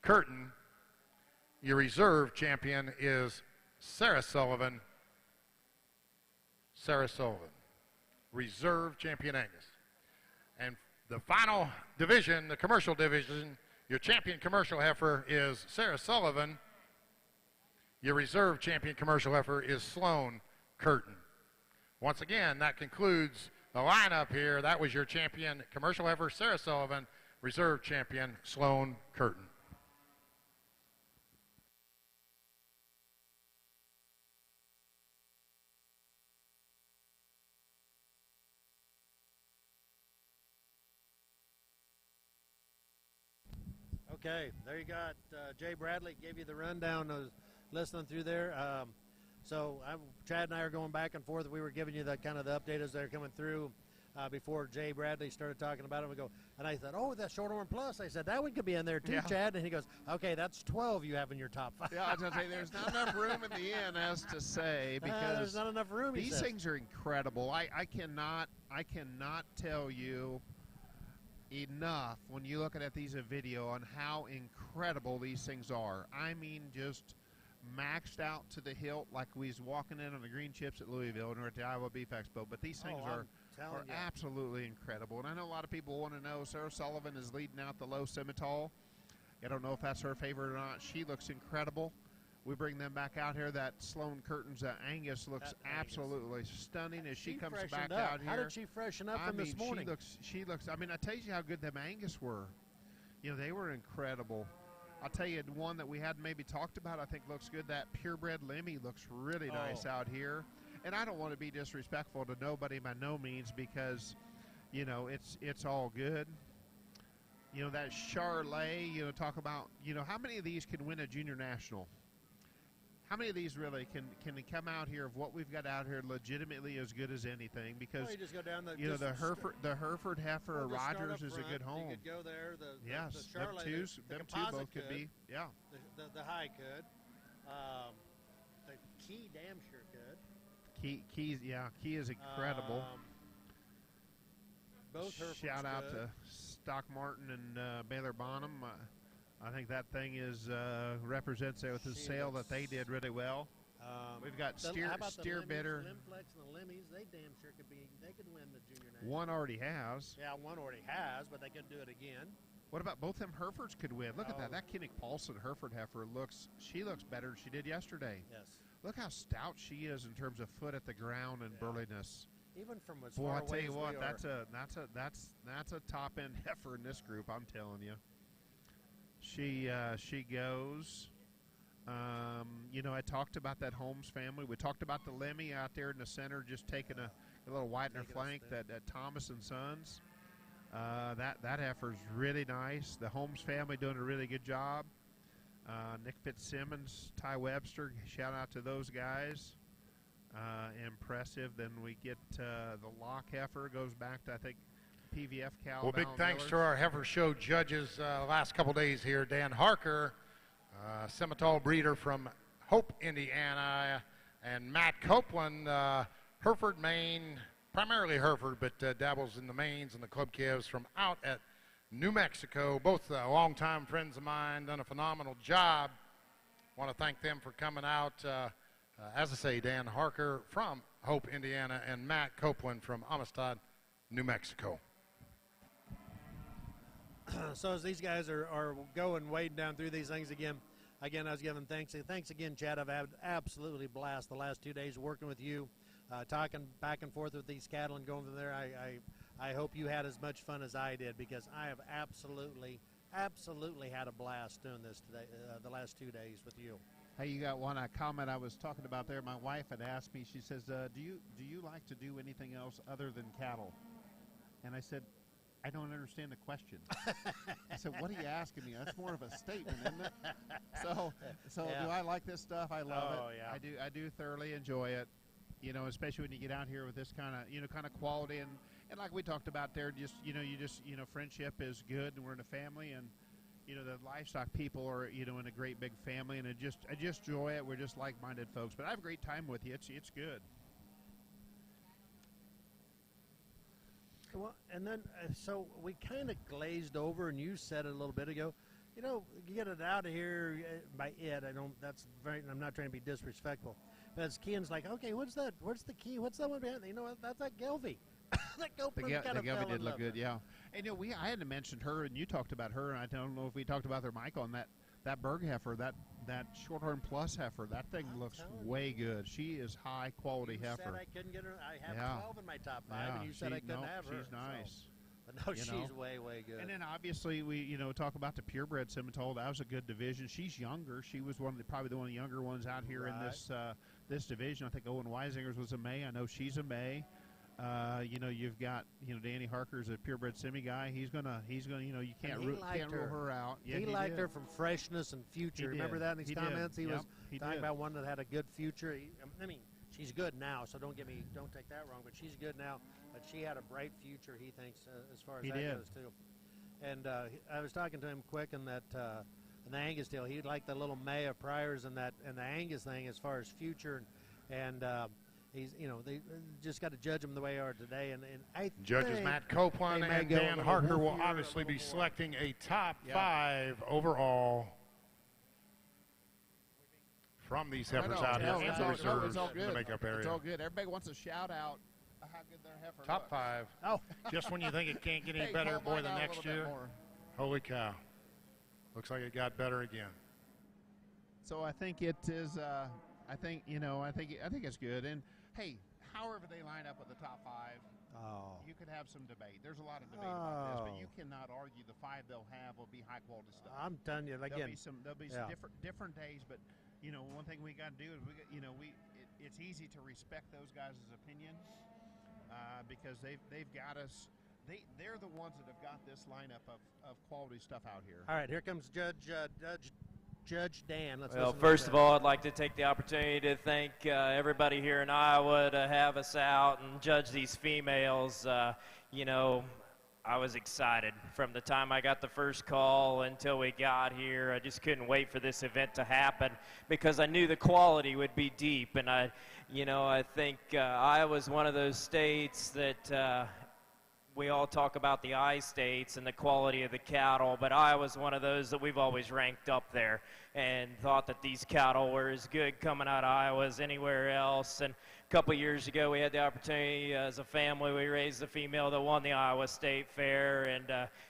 A: Curtin. Your reserve champion is Sarah Sullivan. Sarah Sullivan. Reserve champion Angus. And the final division, the commercial division, your champion commercial heifer is Sarah Sullivan. Your reserve champion commercial heifer is Sloan Curtin. Once again, that concludes the lineup here. That was your champion commercial heifer, Sarah Sullivan, reserve champion, Sloan Curtin.
H: Okay, there you got Jay Bradley gave you the rundown. I was listening through there. Chad and I are going back and forth. We were giving you the kind of the update as they're coming through before Jay Bradley started talking about it. And I said, oh, that Shorthorn Plus. I said, that one could be in there too, yeah. Chad. And he goes, okay, that's 12 you have in your top 5.
I: Yeah, I was going to say, there's not enough room in the end, as to say, because
H: there's not enough room.
I: These things are incredible. I cannot tell you enough when you're looking at these in video on how incredible these things are. I mean, just maxed out to the hilt like we was walking in on the green chips at Louisville and we're at the Iowa Beef Expo. But these things are absolutely incredible. And I know a lot of people want to know Sarah Sullivan is leading out the low Simmental. I don't know if that's her favorite or not. She looks incredible. We bring them back out here. That Sloan Curtin's Angus looks absolutely stunning as she comes back out here.
H: How did she freshen up from this morning?
I: She looks, I mean, I tell you how good them Angus were. You know, they were incredible. I'll tell you one that we hadn't maybe talked about, I think looks good. That purebred Lemmy looks really nice out here. And I don't want to be disrespectful to nobody by no means because, you know, it's all good. You know, that Charlet, you know, talk about, you know, how many of these can win a junior national? How many of these really can come out here of what we've got out here legitimately as good as anything? Because
H: you just go down
I: the Hereford heifer of Rogers is a good home.
H: You could go there.
I: Yes,
H: the Charlotte,
I: them two both could be. Yeah.
H: The high could. The Key damn sure could.
I: Key is incredible.
H: Both Herefords
I: shout out to Stock Martin and Baylor Bonham. I think that thing represents with the sale that they did really well. We've got Steer Bitter.
H: Limflex and the Lemmies, they damn sure could be. They could win the junior national.
I: One already has.
H: Yeah, one already has, but they could do it again.
I: What about both them Herefords could win? Look at that. That Kinnick Paulson Hereford heifer looks better than she did yesterday.
H: Yes.
I: Look how stout she is in terms of foot at the ground and burliness.
H: Even from as
I: far
H: away
I: I tell you what,
H: that's
I: a top end heifer in this group. I'm telling you. She goes. You know, I talked about that Holmes family. We talked about the Lemmy out there in the center, just taking a little white in her flank. That Thomas and Sons. That heifer's really nice. The Holmes family doing a really good job. Nick Fitzsimmons, Ty Webster, shout out to those guys. Impressive. Then we get the Lock heifer, goes back to, I think, PVF cow.
A: Well, big thanks to our heifer show judges last couple days here. Dan Harker, Simmental breeder from Hope, Indiana, and Matt Copeland, Hereford, Maine, primarily Hereford, but dabbles in the mains and the club calves from out at New Mexico. Both longtime friends of mine, done a phenomenal job. Want to thank them for coming out. As I say, Dan Harker from Hope, Indiana, and Matt Copeland from Amistad, New Mexico.
H: So as these guys are going, wading down through these things again, I was giving thanks. Thanks again, Chad. I've had absolutely blast the last 2 days working with you, talking back and forth with these cattle and going from there. I hope you had as much fun as I did, because I have absolutely had a blast doing this today, the last 2 days with you.
I: Hey, you got one comment I was talking about there. My wife had asked me, she says, do you like to do anything else other than cattle? And I said, I don't understand the question. I said, what are you asking me? That's more of a statement, isn't it? So
H: Yeah.
I: Do I like this stuff? I love it.
H: Yeah.
I: I do thoroughly enjoy it. You know, especially when you get out here with this kind of quality, and like we talked about there, friendship is good, and we're in a family, and the livestock people are in a great big family, and I just enjoy it. We're just like-minded folks, but I have a great time with you. It's good.
H: Well, and then so we kind of glazed over, and you said it a little bit ago. You get it out of here by it. I'm not trying to be disrespectful, but as Kean's like, okay, what's that? What's the key? What's that one behind? That's that Gelvy. That
I: Gelby did look good, yeah. And I hadn't mentioned her, and you talked about her, and I don't know if we talked about her, Mike, on that Berg heifer, that Shorthorn Plus heifer. That thing looks way good. She is high quality heifer.
H: You said I couldn't get her. I have 12 in my top 5, and you said I couldn't have her.
I: She's nice.
H: So. But no, she's way good.
I: And then obviously we talk about the purebred Simmental. That was a good division. She's younger. She was probably one of the younger ones out here in this division. I think Owen Weisinger's was a May. I know she's a May. You've got Danny Harker's a purebred semi guy. He's gonna you can't rule her out. Yeah,
H: he liked her from freshness and future. Remember that in his comments? He was talking about one that had a good future. She's good now, so don't take that wrong. But she's good now. But she had a bright future, he thinks, as far as goes too. And I was talking to him quick in that in the Angus deal. He liked the little May of Priors and the Angus thing as far as future and. He's, they just got to judge them the way they are today. And I
A: Judges Matt Copeland and Dan Harker will obviously be selecting a top 5 overall from these heifers out here in the reserves in the makeup area.
I: It's all good. Everybody wants a shout out of how good their heifer
A: Top
I: looks.
A: 5.
H: Oh,
A: just when you think it can't get any better, boy, the next year. Holy cow! Looks like it got better again.
I: So I think it is. I think it's good. And hey, however they line up with the top 5, you could have some debate. There's a lot of debate about this, but you cannot argue the 5 they'll have will be high quality stuff.
H: I'm telling you again.
I: There'll be some different days, but one thing we got to do is it's easy to respect those guys' opinion because they've got us. They're the ones that have got this lineup of quality stuff out here.
H: All right, here comes Judge Dan.
K: Well, first of all, I'd like to take the opportunity to thank everybody here in Iowa to have us out and judge these females. I was excited from the time I got the first call until we got here. I just couldn't wait for this event to happen because I knew the quality would be deep. And I think Iowa's one of those states that we all talk about the I states and the quality of the cattle, but Iowa's one of those that we've always ranked up there and thought that these cattle were as good coming out of Iowa as anywhere else. And a couple years ago, we had the opportunity as a family, we raised a female that won the Iowa State Fair, and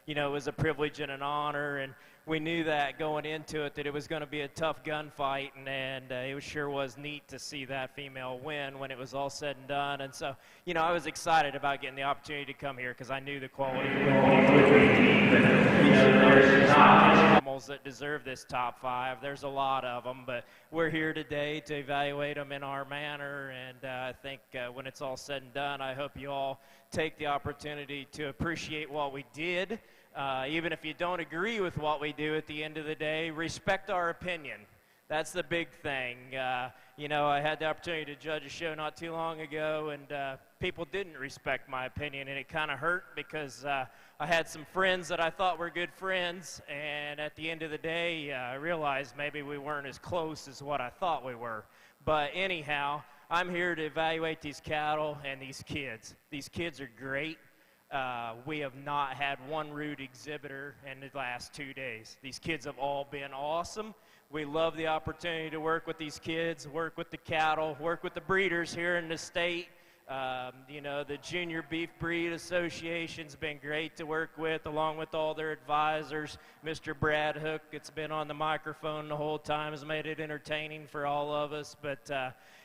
K: it was a privilege and an honor. And we knew that going into it, that it was going to be a tough gunfight, and it sure was neat to see that female win when it was all said and done. And so, you know, I was excited about getting the opportunity to come here because I knew the quality of animals that deserve this top 5. There's a lot of them, but we're here today to evaluate them in our manner, and I think when it's all said and done, I hope you all take the opportunity to appreciate what we did. Even if you don't agree with what we do at the end of the day, respect our opinion. That's the big thing. You know, I had the opportunity to judge a show not too long ago, and people didn't respect my opinion, and it kind of hurt because I had some friends that I thought were good friends, and at the end of the day, I realized maybe we weren't as close as what I thought we were. But anyhow, I'm here to evaluate these cattle and these kids. These kids are great. We have not had one rude exhibitor in the last 2 days. These kids have all been awesome. We love the opportunity to work with these kids, work with the cattle, work with the breeders here in the state. You know, the Junior Beef Breed Association's been great to work with, along with all their advisors. Mr. Brad Hook, it's been on the microphone the whole time, has made it entertaining for all of us. But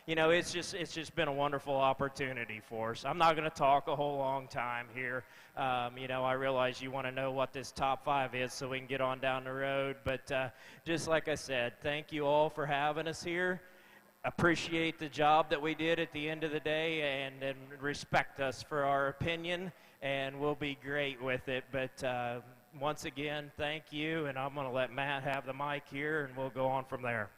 K: you know, it's just been a wonderful opportunity for us. I'm not going to talk a whole long time here. You know, I realize you want to know what this top 5 is so we can get on down the road. But just like I said, thank you all for having us here. Appreciate the job that we did at the end of the day, and respect us for our opinion, and we'll be great with it. But once again, thank you, and I'm going to let Matt have the mic here, and we'll go on from there.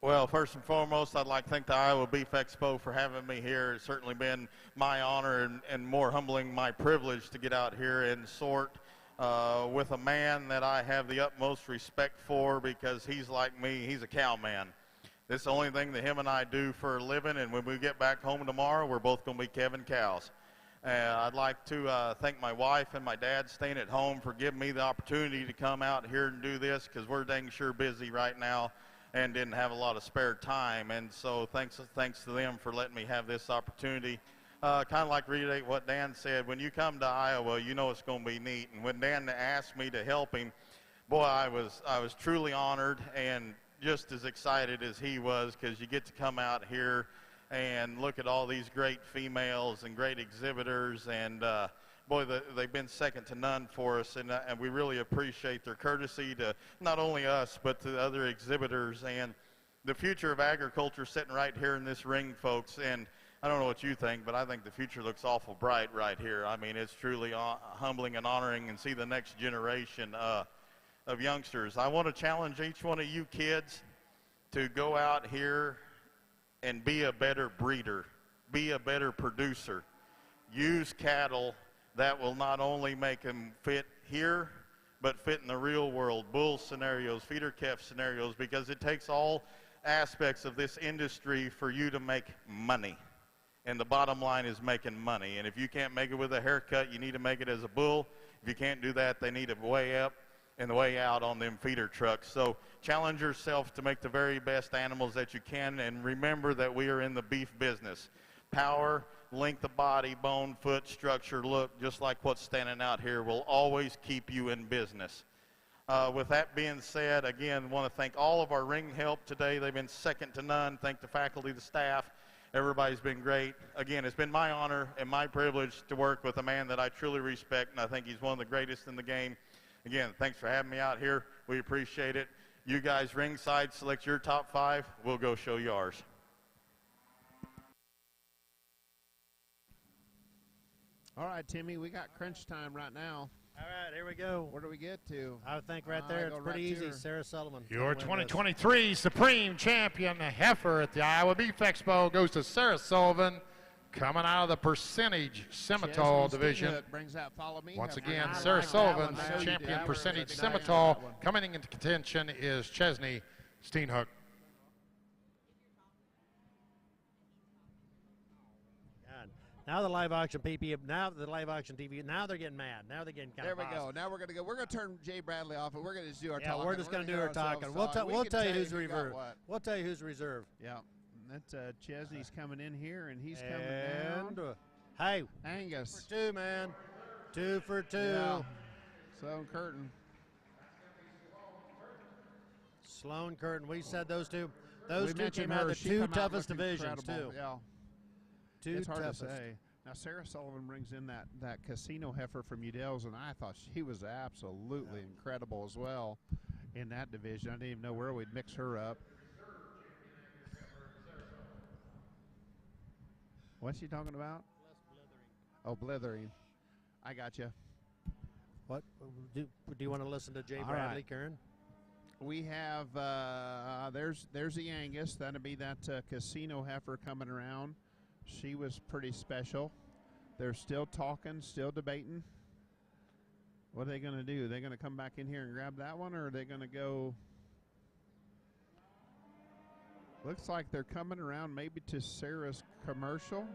L: Well, first and foremost, I'd like to thank the Iowa Beef Expo for having me here. It's certainly been my honor and more humbling my privilege to get out here and sort with a man that I have the utmost respect for, because he's like me. He's a cow man. This is the only thing that him and I do for a living, and when we get back home tomorrow, we're both going to be Kevin Cows. I'd like to thank my wife and my dad staying at home for giving me the opportunity to come out here and do this, because we're dang sure busy right now and didn't have a lot of spare time. And so thanks to them for letting me have this opportunity. Kind of like reiterate what Dan said, when you come to Iowa, you know it's going to be neat. And when Dan asked me to help him, boy, I was truly honored and just as excited as he was, because you get to come out here and look at all these great females and great exhibitors, and boy, they've been second to none for us, and we really appreciate their courtesy to not only us but to the other exhibitors. And the future of agriculture sitting right here in this ring, folks. And I don't know what you think, but I think the future looks awful bright right here. I mean, it's truly humbling and honoring, and see the next generation of youngsters. I want to challenge each one of you kids to go out here and be a better breeder, be a better producer. Use cattle that will not only make them fit here, but fit in the real world, bull scenarios, feeder calf scenarios, because it takes all aspects of this industry for you to make money. And the bottom line is making money. And if you can't make it with a haircut, you need to make it as a bull. If you can't do that, they need a way up and the way out on them feeder trucks. So challenge yourself to make the very best animals that you can, and remember that we are in the beef business. Power, length of body, bone, foot, structure, look, just like what's standing out here, will always keep you in business. With that being said, again, want to thank all of our ring help today. They've been second to none. Thank the faculty, the staff. Everybody's been great. Again, it's been my honor and my privilege to work with a man that I truly respect, and I think he's one of the greatest in the game. Again, thanks for having me out here. We appreciate it. You guys ringside, select your top 5. We'll go show you ours.
I: All right, Timmy, we got crunch time right now.
H: All right, here we go.
I: Where do we get to?
H: I think right there, it's pretty easy. Sarah Sullivan.
A: Your 2023 Supreme Champion heifer at the Iowa Beef Expo goes to Sarah Sullivan, coming out of the percentage Simmental division.
I: Brings out Follow Me.
A: Once again, Sarah Sullivan's champion percentage Simmental. Coming into contention is Chesney Steenhook.
H: Now the live auction PP, now the live auction TV, now they're getting mad. Now they're getting kind of
I: There we go. Now we're going to go. We're going to turn Jay Bradley off, and we're going to just do our talking.
H: Yeah, we're just going to do our talking. We'll tell you who's reserved. We'll tell you who's reserved.
I: Yeah. That's Chesney's coming in here, and he's coming down.
H: Hey.
I: Angus.
H: 2 for 2, man. 2 for 2. Yeah.
I: Sloan Curtin.
H: Sloan Curtin. We said those two. Those
I: We
H: two
I: mentioned
H: came out
I: her.
H: of the
I: She
H: two
I: come out
H: toughest
I: looked
H: divisions,
I: incredible.
H: too.
I: Yeah.
H: Two
I: It's hard
H: toughest.
I: to say. Now, Sarah Sullivan brings in that casino heifer from Udell's, and I thought she was absolutely incredible as well in that division. I didn't even know where we'd mix her up. What's she talking about? Oh, blithering. I got you.
H: What do you want to listen to Jay
I: All
H: Bradley,
I: right.
H: Karen?
I: We have there's the Angus. That'll be that casino heifer coming around. She was pretty special. They're still talking, still debating. What are they going to do? Are they going to come back in here and grab that one, or are they going to go? Looks like they're coming around maybe to Sarah's commercial.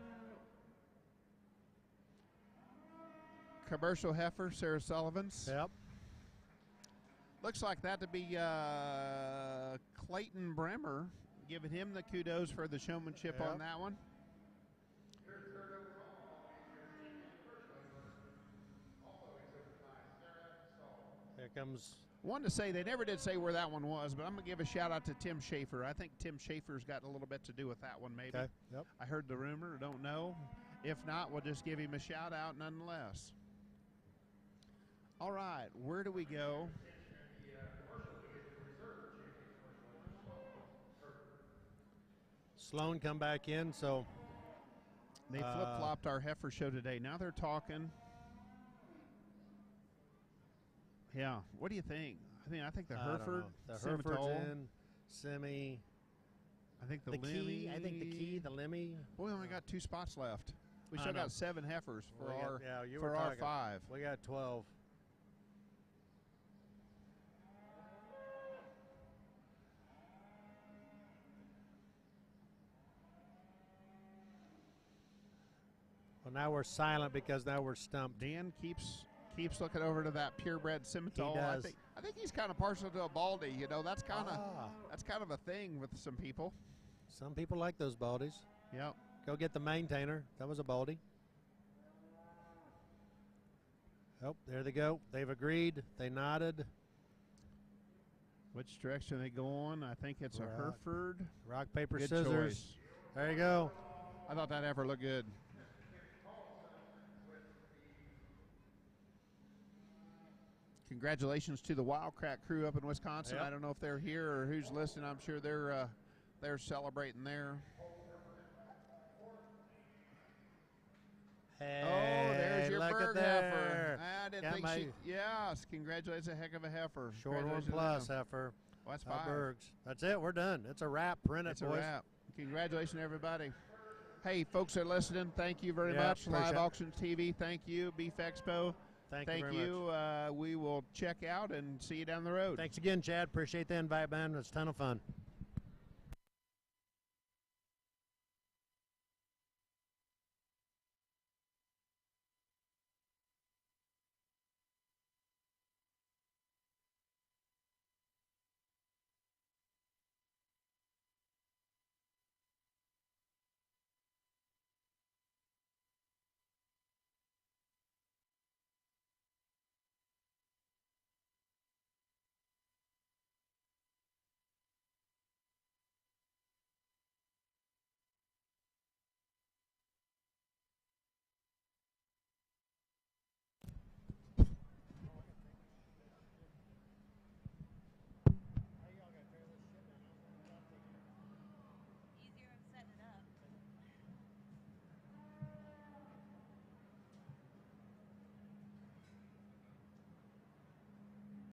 I: Commercial heifer, Sarah Sullivan's.
H: Yep.
I: Looks like that to be Clayton Bremer, giving him the kudos for the showmanship on that one.
H: Here comes.
I: Wanted to say they never did say where that one was, but I'm going to give a shout out to Tim Schaefer. I think Tim Schaefer's got a little bit to do with that one, maybe.
H: Okay. Yep.
I: I heard the rumor, don't know. If not, we'll just give him a shout out nonetheless. All right, where do we go?
H: Sloan come back in, so
I: They flip-flopped our heifer show today. Now they're talking. Yeah, what do you think? I think the
H: I don't
I: Hereford,
H: know. The
I: Semitole.
H: Hereford's in, Semi.
I: I think the
H: key. I think the
I: Lemmy.
H: key, the Lemmy.
I: Boy, we only got 2 spots left. We
H: I
I: still
H: know.
I: got 7 heifers for
H: We got-
I: our
H: yeah, you
I: for
H: were
I: our
H: talking.
I: 5.
H: We got 12. Well, now we're silent because now we're stumped.
I: Dan keeps looking over to that purebred Semitole.
H: He does.
I: I think he's kind of partial to a Baldy. You know, that's kind of
H: Ah.
I: that's kind of a thing with some people.
H: Some people like those baldies.
I: Yep.
H: Go get the maintainer. That was a baldy. Oh, there they go. They've agreed. They nodded.
I: Which direction they go on? I think it's a
H: Rock.
I: Hereford.
H: Rock, paper,
I: Good
H: scissors.
I: choice.
H: There you go.
I: I thought that heifer looked good. Congratulations to the Wildcat crew up in Wisconsin.
H: Yep.
I: I don't know if they're here or who's listening. I'm sure they're celebrating there.
H: Hey,
I: Oh, there's your
H: look at
I: bird
H: there.
I: heifer. I didn't
H: Got
I: think
H: my
I: she. Yes, congratulations, a heck of a heifer.
H: Shorthorn
I: Congratulations to
H: plus
I: them.
H: heifer.
I: Well, that's
H: Out
I: 5.
H: Bergs. That's it. We're done. It's a wrap. Print it,
I: It's a
H: boys.
I: wrap. Congratulations, everybody. Hey, folks that are listening, thank you very
H: Yeah,
I: much.
H: appreciate
I: Live
H: it.
I: Auctions TV, thank you. Beef Expo,
H: Thank you very much.
I: We will check out and see you down the road.
H: Thanks again, Chad. Appreciate the invite, man. It's a ton of fun.